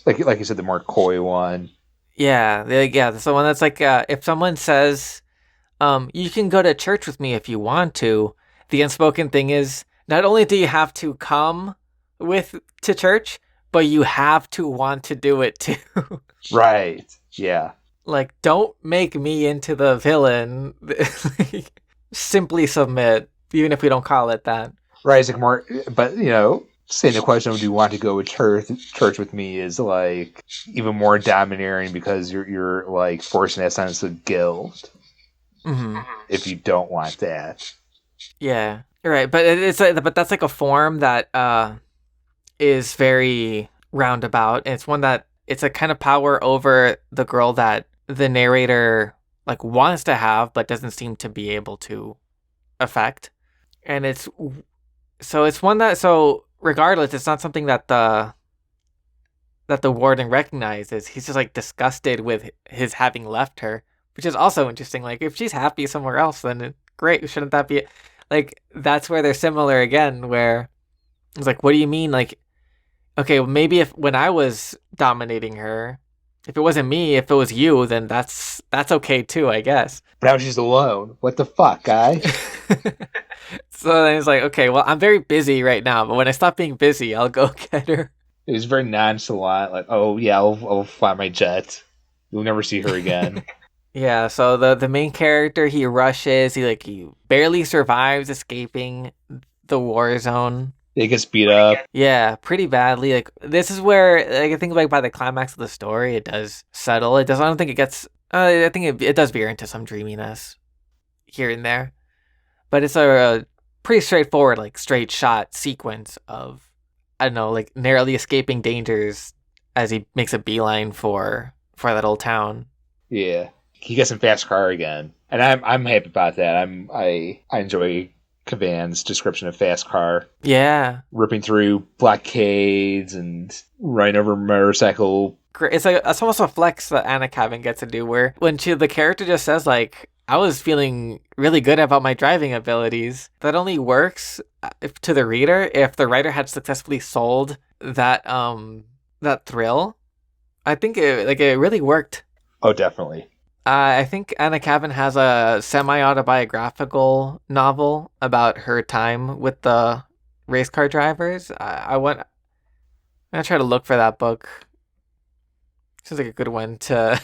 Speaker 2: like you said, the more coy one.
Speaker 1: Yeah, yeah. The one that's like if someone says, you can go to church with me if you want to. The unspoken thing is not only do you have to come with to church, but you have to want to do it too.
Speaker 2: Right. Yeah.
Speaker 1: Like, don't make me into the villain. Simply submit, even if we don't call it that.
Speaker 2: Right. It's like more, but saying the question of do you want to go to church with me is like even more domineering because you're like forcing that sense of guilt
Speaker 1: Hmm.
Speaker 2: if you don't want that.
Speaker 1: Yeah, you're right. But but that's like a form that is very roundabout, and it's one that it's a kind of power over the girl that the narrator like wants to have, but doesn't seem to be able to affect. And it's one that, so regardless, it's not something that the warden recognizes. He's just like disgusted with his having left her, which is also interesting. Like if she's happy somewhere else, then great. Shouldn't that be like that's where they're similar again? Where it's like, what do you mean? Like, okay, well, maybe if when I was dominating her, if it wasn't me, if it was you, then that's okay too, I guess.
Speaker 2: But now she's alone. What the fuck, guy?
Speaker 1: So then he's like, okay, well, I'm very busy right now, but when I stop being busy, I'll go get her.
Speaker 2: It was very nonchalant, like, "Oh yeah, I'll fly my jet. You'll never see her again."
Speaker 1: Yeah, so the main character, he rushes, he barely survives escaping the war zone.
Speaker 2: It gets beat up.
Speaker 1: Yeah, pretty badly. Like this is where like I think like by the climax of the story, it does settle. It does. I don't think it gets. I think it does veer into some dreaminess here and there, but it's a pretty straightforward, like straight shot sequence of I don't know, like narrowly escaping dangers as he makes a beeline for that old town.
Speaker 2: Yeah, he gets in fast car again, and I'm happy about that. I enjoy Kavan's description of fast car,
Speaker 1: Yeah,
Speaker 2: ripping through blockades and running over motorcycle.
Speaker 1: it's like it's almost a flex that Anna Kavan gets to do where when the character just says like I was feeling really good about my driving abilities. That only works to the reader if the writer had successfully sold that thrill. I think it really worked.
Speaker 2: Oh, definitely.
Speaker 1: I think Anna Kavan has a semi-autobiographical novel about her time with the race car drivers. I'm gonna try to look for that book. Seems like a good one to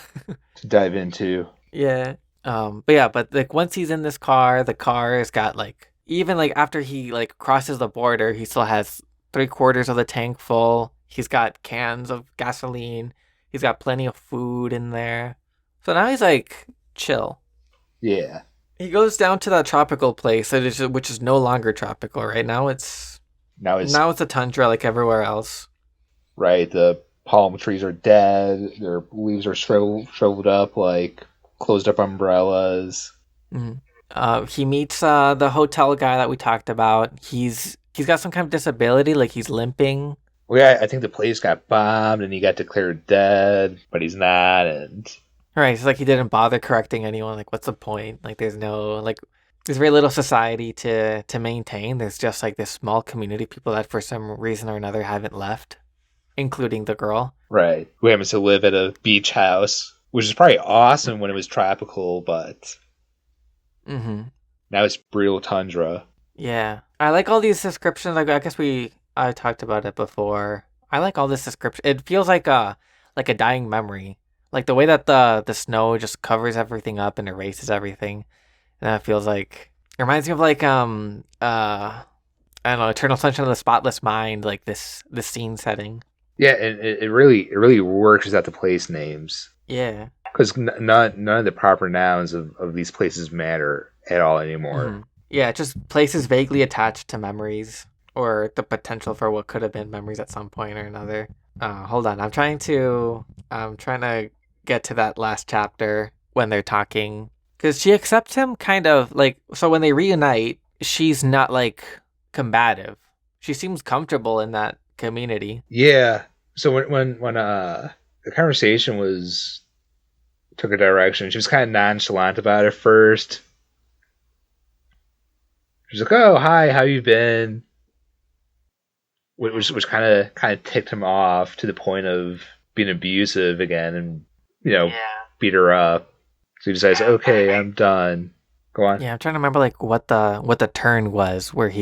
Speaker 2: To dive into.
Speaker 1: yeah. But yeah, but like once he's in this car, the car has got like even like after he like crosses the border, he still has three-quarters of the tank full. He's got cans of gasoline. He's got plenty of food in there. So now he's like chill.
Speaker 2: Yeah.
Speaker 1: He goes down to that tropical place, which is no longer tropical right now.
Speaker 2: Now it's
Speaker 1: Now it's a tundra like everywhere else.
Speaker 2: right. The palm trees are dead. Their leaves are shriveled up like closed up umbrellas.
Speaker 1: Mhm. He meets the hotel guy that we talked about. He's got some kind of disability, like he's limping.
Speaker 2: Well, yeah, I think the place got bombed and he got declared dead, but he's not. And
Speaker 1: Right, it's like he didn't bother correcting anyone. Like, what's the point? Like, there's very little society to maintain. There's just like this small community of people that for some reason or another haven't left, including the girl.
Speaker 2: right, who happens to live at a beach house, which is probably awesome when it was tropical, but
Speaker 1: Mm-hmm.
Speaker 2: now it's brutal tundra.
Speaker 1: Yeah, I like all these descriptions. Like, I guess I talked about it before. I like all this description. It feels like a dying memory. Like the way that the snow just covers everything up and erases everything. And that feels like it reminds me of like I don't know, Eternal Sunshine of the Spotless Mind, like this scene setting.
Speaker 2: Yeah, and it really works without the place names
Speaker 1: Yeah.
Speaker 2: because none of the proper nouns of these places matter at all anymore.
Speaker 1: Yeah, just places vaguely attached to memories or the potential for what could have been memories at some point or another. Hold on, I'm trying to get to that last chapter when they're talking because she accepts him kind of like so when they reunite, she's not like combative. She seems comfortable in that community.
Speaker 2: Yeah. So when the conversation was took a direction, she was kind of nonchalant about it first. She's like, "Oh, hi, how you been?" Which kind of ticked him off to the point of being abusive again, and you know, beat her up. So he decides, "Okay, I'm done." Go on.
Speaker 1: Yeah, I'm trying to remember like what the turn was where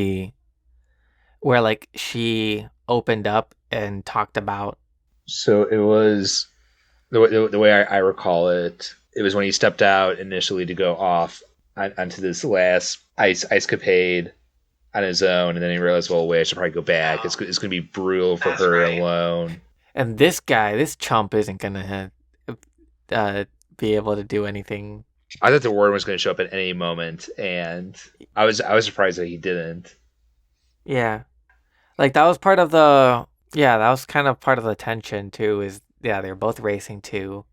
Speaker 1: like she opened up and talked about.
Speaker 2: So it was the way I recall it. It was when he stepped out initially to go off onto this last ice capade on his own, and then he realized, well, wait, I should probably go back. It's going to be brutal for her alone.
Speaker 1: And this chump isn't gonna be able to do anything.
Speaker 2: I thought the warden was going to show up at any moment, and I was surprised that he didn't.
Speaker 1: Yeah, like that was part of the yeah that was kind of part of the tension too. Is yeah they're both racing to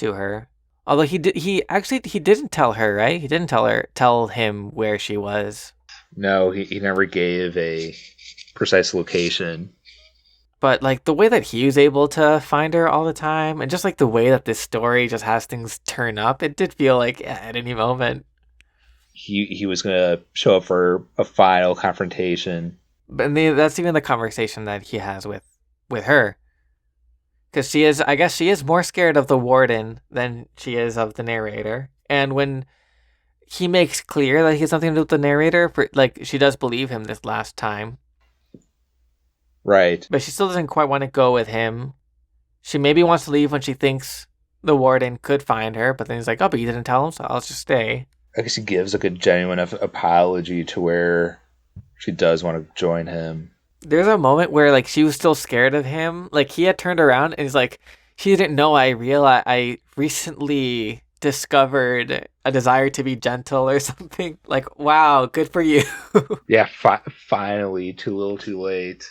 Speaker 1: her. Although he didn't tell her right. He didn't tell him where she was.
Speaker 2: No, he never gave a precise location.
Speaker 1: But like the way that he was able to find her all the time, and just like the way that this story just has things turn up, it did feel like yeah, at any moment.
Speaker 2: He was going to show up for a final confrontation.
Speaker 1: But that's even the conversation that he has with her, because I guess she is more scared of the warden than she is of the narrator. And when he makes clear that he has something to do with the narrator. For like, she does believe him this last time,
Speaker 2: Right.
Speaker 1: but she still doesn't quite want to go with him. She maybe wants to leave when she thinks the warden could find her, but then he's like, "Oh, but you didn't tell him, so I'll just stay."
Speaker 2: I guess he gives like a genuine apology to where she does want to join him.
Speaker 1: There's a moment where like she was still scared of him. Like he had turned around and he's like, "She didn't know I recently discovered a desire to be gentle or something." Like, wow, good for you.
Speaker 2: Yeah, finally, too little, too late.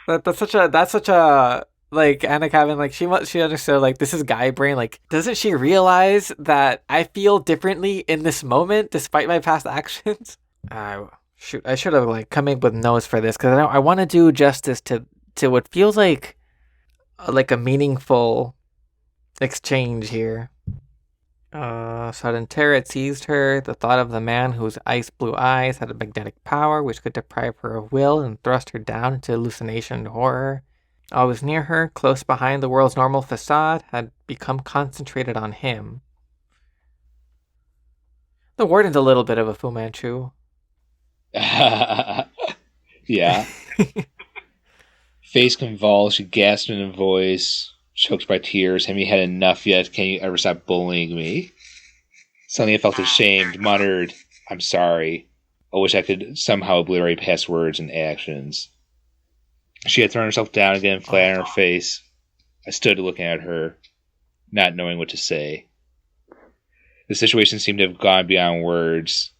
Speaker 1: That's such a like Anna Kavan, like she understood like this is guy brain. Like, doesn't she realize that I feel differently in this moment despite my past actions? Shoot, I should have like come in with notes for this because I want to do justice to what feels like a meaningful exchange here. Sudden terror had seized her. The thought of the man whose ice blue eyes had a magnetic power which could deprive her of will and thrust her down into hallucination and horror. Always near her, close behind the world's normal facade, had become concentrated on him. The warden's a little bit of a Fu Manchu.
Speaker 2: Yeah. Face convulsed, she gasped in a voice, choked by tears. Have you had enough yet? Can you ever stop bullying me? Suddenly I felt ashamed, muttered, I'm sorry. I wish I could somehow obliterate past words and actions. She had thrown herself down again, flat on her face. I stood looking at her, not knowing what to say. The situation seemed to have gone beyond words.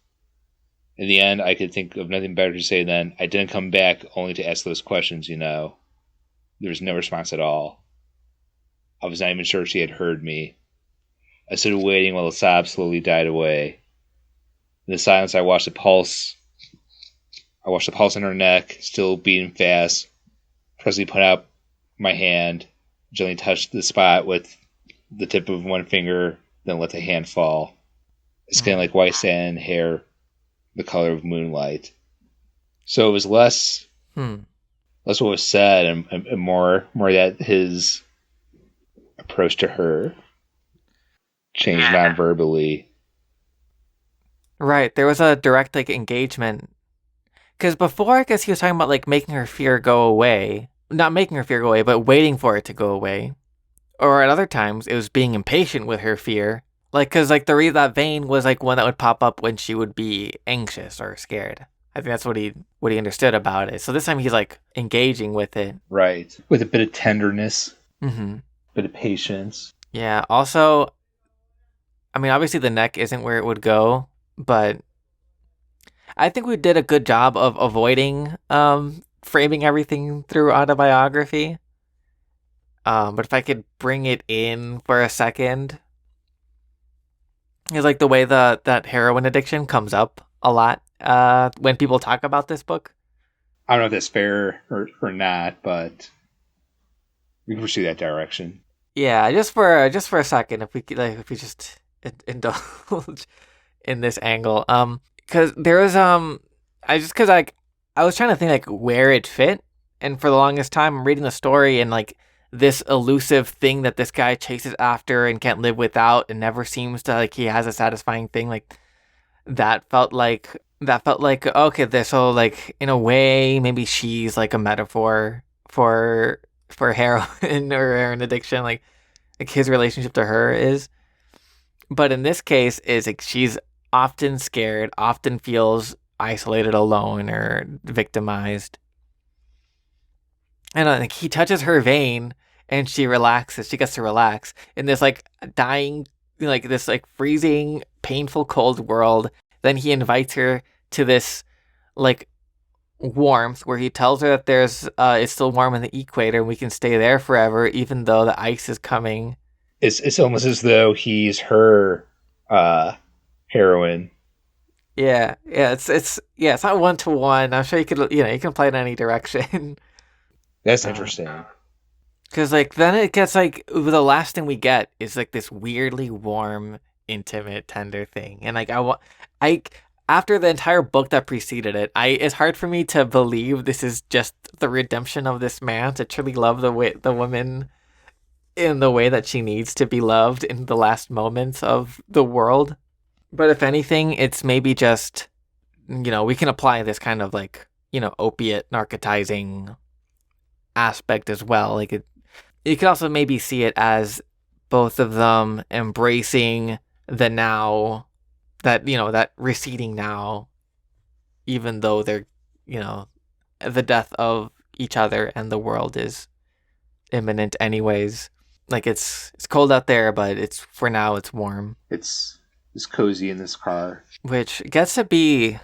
Speaker 2: In the end, I could think of nothing better to say than, I didn't come back only to ask those questions, you know. There was no response at all. I was not even sure she had heard me. I stood waiting while the sobs slowly died away. In the silence, I watched the pulse. I watched the pulse in her neck, still beating fast. Presently put out my hand, gently touched the spot with the tip of one finger, then let the hand fall. Skin like white sand, hair the color of moonlight. So it was less what was said and more that his approach to her changed non-verbally.
Speaker 1: Right, there was a direct like engagement. Because before, I guess he was talking about like making her fear go away. Not making her fear go away, but waiting for it to go away. Or at other times, it was being impatient with her fear. Like, because like that vein was like one that would pop up when she would be anxious or scared. I think that's what he understood about it. So this time he's like engaging with it.
Speaker 2: Right. With a bit of tenderness.
Speaker 1: Mm-hmm.
Speaker 2: Bit of patience.
Speaker 1: Yeah. Also, I mean, obviously the neck isn't where it would go, but I think we did a good job of avoiding framing everything through autobiography. But if I could bring it in for a second, it's like the way that heroin addiction comes up a lot when people talk about this book.
Speaker 2: I don't know if that's fair or not, but we can pursue that direction.
Speaker 1: Yeah, just for a second, if we just indulge in this angle, because there was I was trying to think like where it fit, and for the longest time, I'm reading the story and like this elusive thing that this guy chases after and can't live without, and never seems to like he has a satisfying thing like that felt like okay, this so like in a way maybe she's like a metaphor for heroin or heroin addiction, like his relationship to her is. But in this case, is like she's often scared, often feels isolated, alone, or victimized. And like he touches her vein, and she relaxes. She gets to relax in this like dying, like this like freezing, painful, cold world. Then he invites her to this like warmth where he tells her that it's still warm in the equator and we can stay there forever, even though the ice is coming.
Speaker 2: It's almost as though he's her heroine.
Speaker 1: Yeah, it's not 1-to-1. I'm sure you can play it in any direction.
Speaker 2: That's interesting.
Speaker 1: Because like then it gets like the last thing we get is like this weirdly warm, intimate, tender thing, and like I after the entire book that preceded it, it's hard for me to believe this is just the redemption of this man to truly love the woman in the way that she needs to be loved in the last moments of the world. But if anything, it's maybe just, we can apply this kind of like, opiate narcotizing aspect as well. Like you could also maybe see it as both of them embracing the now, that receding now, even though they're, you know, the death of each other and the world is imminent anyways. Like it's cold out there, but it's for now it's warm,
Speaker 2: It's cozy in this car.
Speaker 1: which gets to be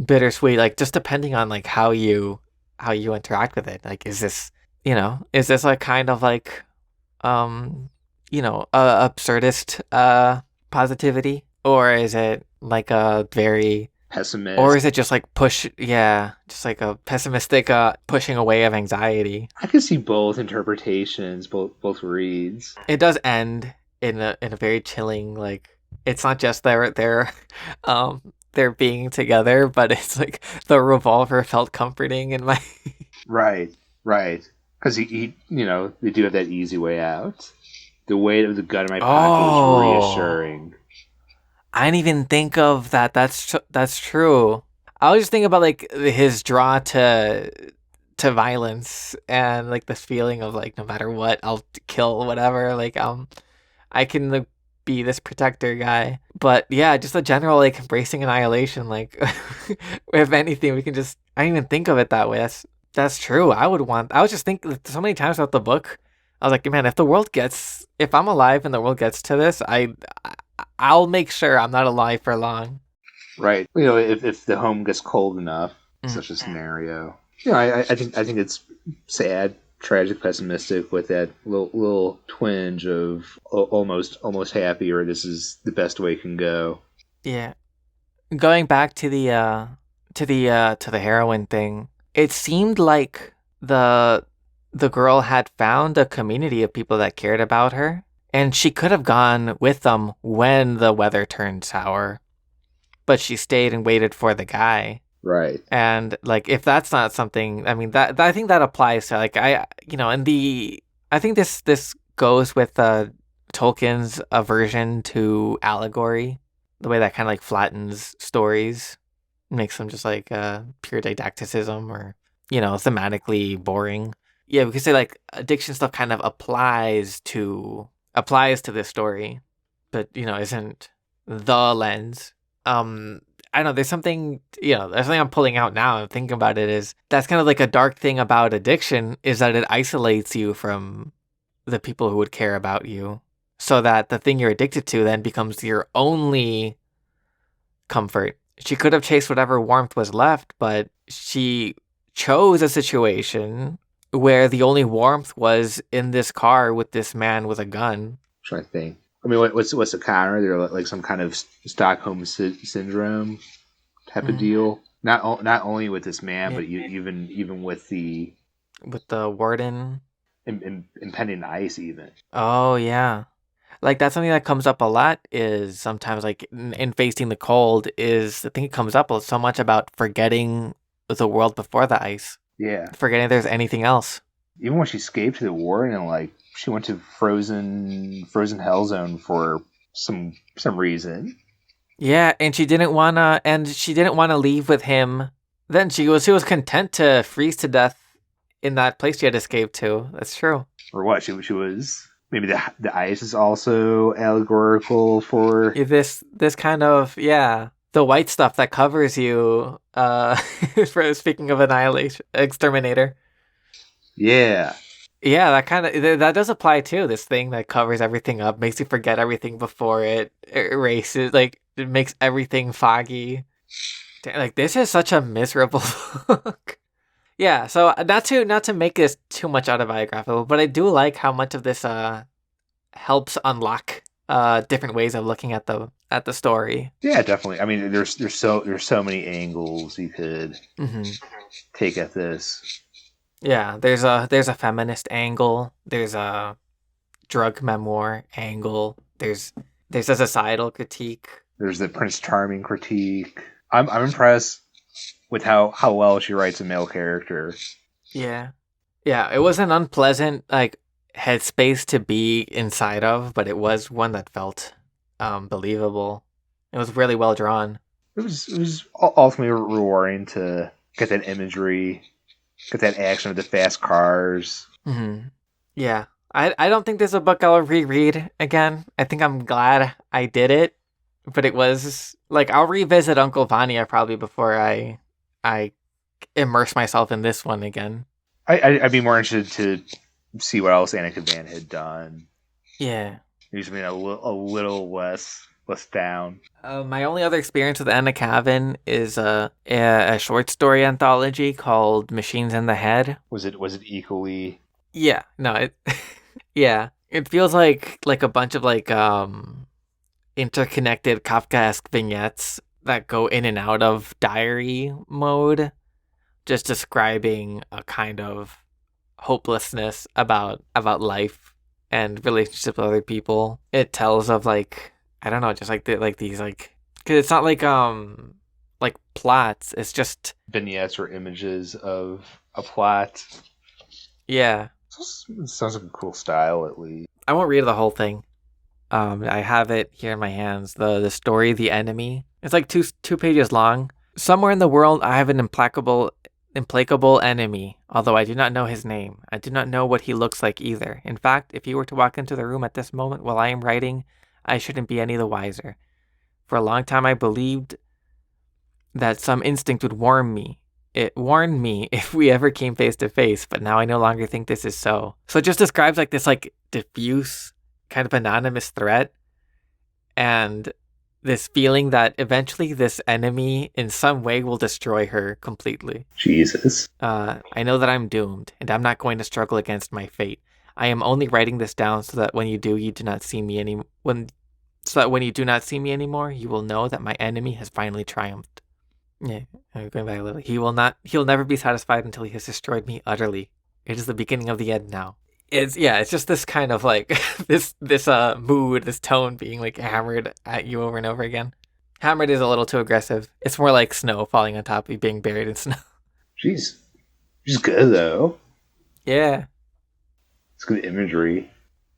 Speaker 1: bittersweet. Like just depending on like how you interact with it. Like is this like kind of like absurdist positivity, or is it like a very or
Speaker 2: Pessimist.
Speaker 1: is it just like just like a pessimistic pushing away of anxiety?
Speaker 2: I could see both interpretations, both reads.
Speaker 1: It does end in a very chilling, like it's not just they're being together, but it's like the revolver felt comforting in my
Speaker 2: Right, right. Because they do have that easy way out. The weight of the gun in my pocket was
Speaker 1: Oh,
Speaker 2: reassuring.
Speaker 1: I didn't even think of that. That's true. I was just thinking about like his draw to violence and like this feeling of like no matter what I'll kill whatever, like I can like, be this protector guy. But yeah, just a general like embracing annihilation. Like if anything, we can just I didn't even think of it that way. That's true. I was just thinking so many times about the book. I was like, man, if I'm alive and the world gets to this, I'll make sure I'm not alive for long.
Speaker 2: Right. If the home gets cold enough,
Speaker 1: Mm.
Speaker 2: such a scenario. I think it's sad, tragic, pessimistic with that little twinge of almost happy, or this is the best way it can go.
Speaker 1: Yeah. Going back to the heroin thing, it seemed like the the girl had found a community of people that cared about her, and she could have gone with them when the weather turned sour, but she stayed and waited for the guy.
Speaker 2: Right.
Speaker 1: And like if that's not something, I mean that I think that applies to like and the I think this goes with Tolkien's aversion to allegory, the way that kind of like flattens stories, makes them just like pure didacticism or thematically boring. Yeah, we could say like addiction stuff kind of applies to this story, but isn't the lens. Um, I don't know. There's something I'm pulling out now. I'm thinking about it is that's kind of like a dark thing about addiction is that it isolates you from the people who would care about you, so that the thing you're addicted to then becomes your only comfort. She could have chased whatever warmth was left, but she chose a situation where the only warmth was in this car with this man with a gun.
Speaker 2: Trying to think. I mean, what's the counter? They're like some kind of Stockholm syndrome type of
Speaker 1: Mm,
Speaker 2: deal. Not only with this man,
Speaker 1: yeah,
Speaker 2: but even with the
Speaker 1: with the warden.
Speaker 2: impending ice. Even
Speaker 1: Oh yeah. Like that's something that comes up a lot is sometimes like in facing the cold is I think it comes up so much about forgetting the world before the ice.
Speaker 2: yeah.
Speaker 1: Forgetting there's anything else.
Speaker 2: Even when she escaped to the war and like she went to frozen hell zone for some reason.
Speaker 1: Yeah, and she didn't wanna leave with him. Then she was content to freeze to death in that place she had escaped to. That's true.
Speaker 2: Or what she was maybe the ice is also allegorical for
Speaker 1: Yeah, this kind of the white stuff that covers you. For speaking of annihilation, exterminator.
Speaker 2: yeah.
Speaker 1: Yeah, that does apply too. This thing that covers everything up makes you forget everything before it erases. Like it makes everything foggy. Like this is such a miserable book. Yeah, so not to make this too much autobiographical, but I do like how much of this helps unlock different ways of looking at the story.
Speaker 2: Yeah, definitely. I mean, there's so many angles you could
Speaker 1: Hmm.
Speaker 2: take at this.
Speaker 1: Yeah, there's a feminist angle. There's a drug memoir angle. There's a societal critique.
Speaker 2: There's the Prince Charming critique. I'm impressed with how well she writes a male character.
Speaker 1: Yeah. Yeah, it was an unpleasant like headspace to be inside of, but it was one that felt believable. It was really well drawn.
Speaker 2: It was ultimately rewarding to get that imagery, get that action with the fast cars.
Speaker 1: Hmm. Yeah. I don't think there's a book I'll reread again. I think I'm glad I did it, but it was like I'll revisit Uncle Vanya probably before I immerse myself in this one again.
Speaker 2: I'd be more interested to see what else Anna Kavan had done.
Speaker 1: Yeah.
Speaker 2: Maybe something a little less down.
Speaker 1: My only other experience with Anna Kavan is a short story anthology called Machines in the Head.
Speaker 2: Was it equally?
Speaker 1: Yeah, no, it yeah. It feels like a bunch of interconnected Kafkaesque vignettes that go in and out of diary mode, just describing a kind of hopelessness about life and relationships with other people. It tells of I don't know, just these because it's not like plots. It's just
Speaker 2: Vignettes or images of a plot.
Speaker 1: yeah.
Speaker 2: It sounds like a cool style, at least.
Speaker 1: I won't read the whole thing. I have it here in my hands. The story, The Enemy. It's like two pages long. Somewhere in the world, I have an implacable enemy. Although I do not know his name, I do not know what he looks like either. In fact, if he were to walk into the room at this moment while I am writing, I shouldn't be any the wiser. For a long time, I believed that some instinct would warn me. It warned me if we ever came face to face, but now I no longer think this is so. So it just describes this diffuse, kind of anonymous threat, and this feeling that eventually this enemy in some way will destroy her completely.
Speaker 2: Jesus.
Speaker 1: I know that I'm doomed, and I'm not going to struggle against my fate. I am only writing this down so that when you do not see me so that when you do not see me anymore, you will know that my enemy has finally triumphed. Yeah, going back a little. He'll never be satisfied until he has destroyed me utterly. It is the beginning of the end now. It's just this kind of this mood, this tone being hammered at you over and over again. Hammered is a little too aggressive. It's more like snow falling on top of you, being buried in snow.
Speaker 2: She's good though.
Speaker 1: Yeah.
Speaker 2: It's good imagery.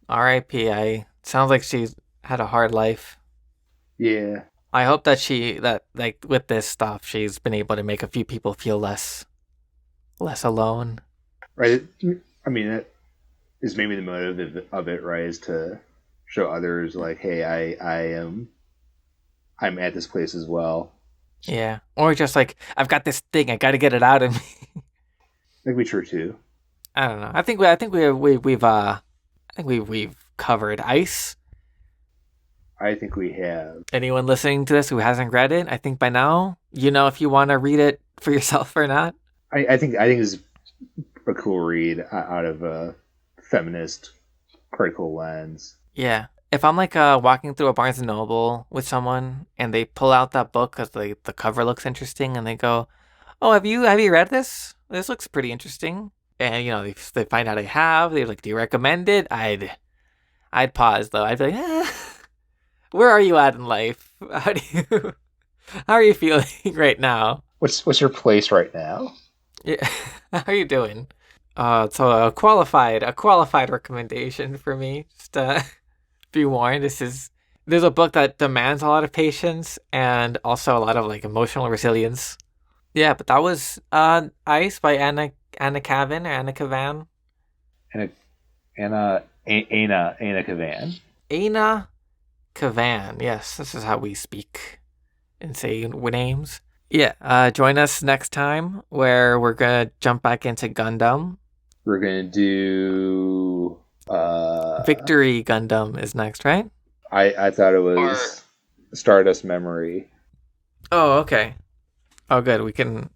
Speaker 1: R.I.P. I sounds like she's had a hard life.
Speaker 2: Yeah.
Speaker 1: I hope that with this stuff she's been able to make a few people feel less alone.
Speaker 2: Right. I mean, that is maybe the motive of it, right? Is to show others hey, I'm at this place as well.
Speaker 1: Yeah. Or just I've got this thing, I got to get it out of me.
Speaker 2: That could be true too.
Speaker 1: I don't know. I think we've covered Ice.
Speaker 2: I think we have.
Speaker 1: Anyone listening to this who hasn't read it, I think by now you know if you want to read it for yourself or not.
Speaker 2: I think it's a cool read out of a feminist critical lens.
Speaker 1: Yeah. If I'm walking through a Barnes and Noble with someone and they pull out that book because the cover looks interesting and they go, "Oh, have you read this? This looks pretty interesting." And they find out I have. They're like, "Do you recommend it?" I'd pause though. I'd be like, "Where are you at in life? How are you feeling right now?
Speaker 2: What's your place right now?"
Speaker 1: Yeah, how are you doing?" So a qualified recommendation for me. Just be warned, there's a book that demands a lot of patience and also a lot of emotional resilience. Yeah, but that was Ice by Anna Kavan or Anna Kavan.
Speaker 2: Anna Kavan.
Speaker 1: Anna Kavan. Yes, this is how we speak and say names. Yeah, join us next time where we're gonna jump back into Gundam.
Speaker 2: We're gonna do
Speaker 1: Victory Gundam is next, right?
Speaker 2: I thought it was Stardust Memory.
Speaker 1: Oh, okay. Oh, good. We can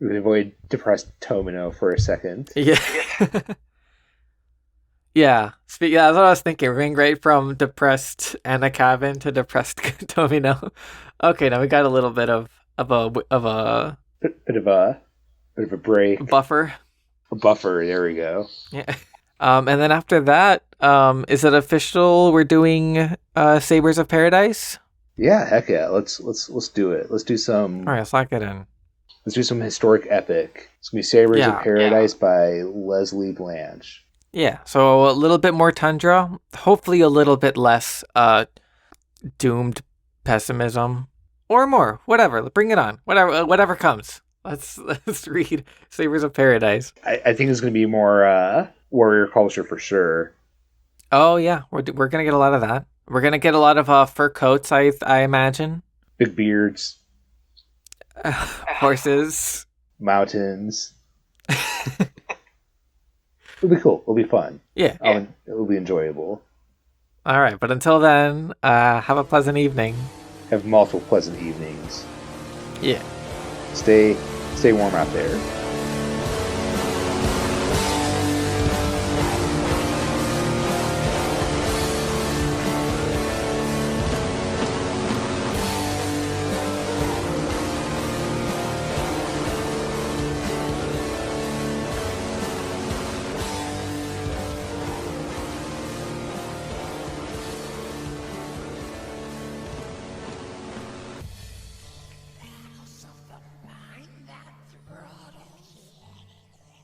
Speaker 2: avoid depressed Tomino for a second.
Speaker 1: Yeah. Yeah. Yeah, that's what I was thinking. We're going right from depressed Anna Kavan to depressed Tomino. Okay, now we got a little bit of a
Speaker 2: bit of a break.
Speaker 1: Buffer.
Speaker 2: A buffer, there we go.
Speaker 1: Yeah. And then after that, is it official we're doing Sabers of Paradise?
Speaker 2: Yeah, heck yeah. Let's do it. Let's do some.
Speaker 1: All right, let's lock it in.
Speaker 2: Let's do some historic epic. It's gonna be Sabers of Paradise by Leslie Blanche.
Speaker 1: Yeah, so a little bit more tundra, hopefully a little bit less doomed pessimism, or more. Whatever. Bring it on. Whatever comes. Let's read Savers of Paradise.
Speaker 2: I think it's going to be more warrior culture for sure.
Speaker 1: Oh yeah, we're gonna get a lot of that. We're gonna get a lot of fur coats. I imagine.
Speaker 2: Big beards,
Speaker 1: Horses.
Speaker 2: mountains. It'll be cool. It'll be fun.
Speaker 1: Yeah.
Speaker 2: It'll be enjoyable.
Speaker 1: All right, but until then, have a pleasant evening.
Speaker 2: Have multiple pleasant evenings.
Speaker 1: Yeah.
Speaker 2: Stay warm out there.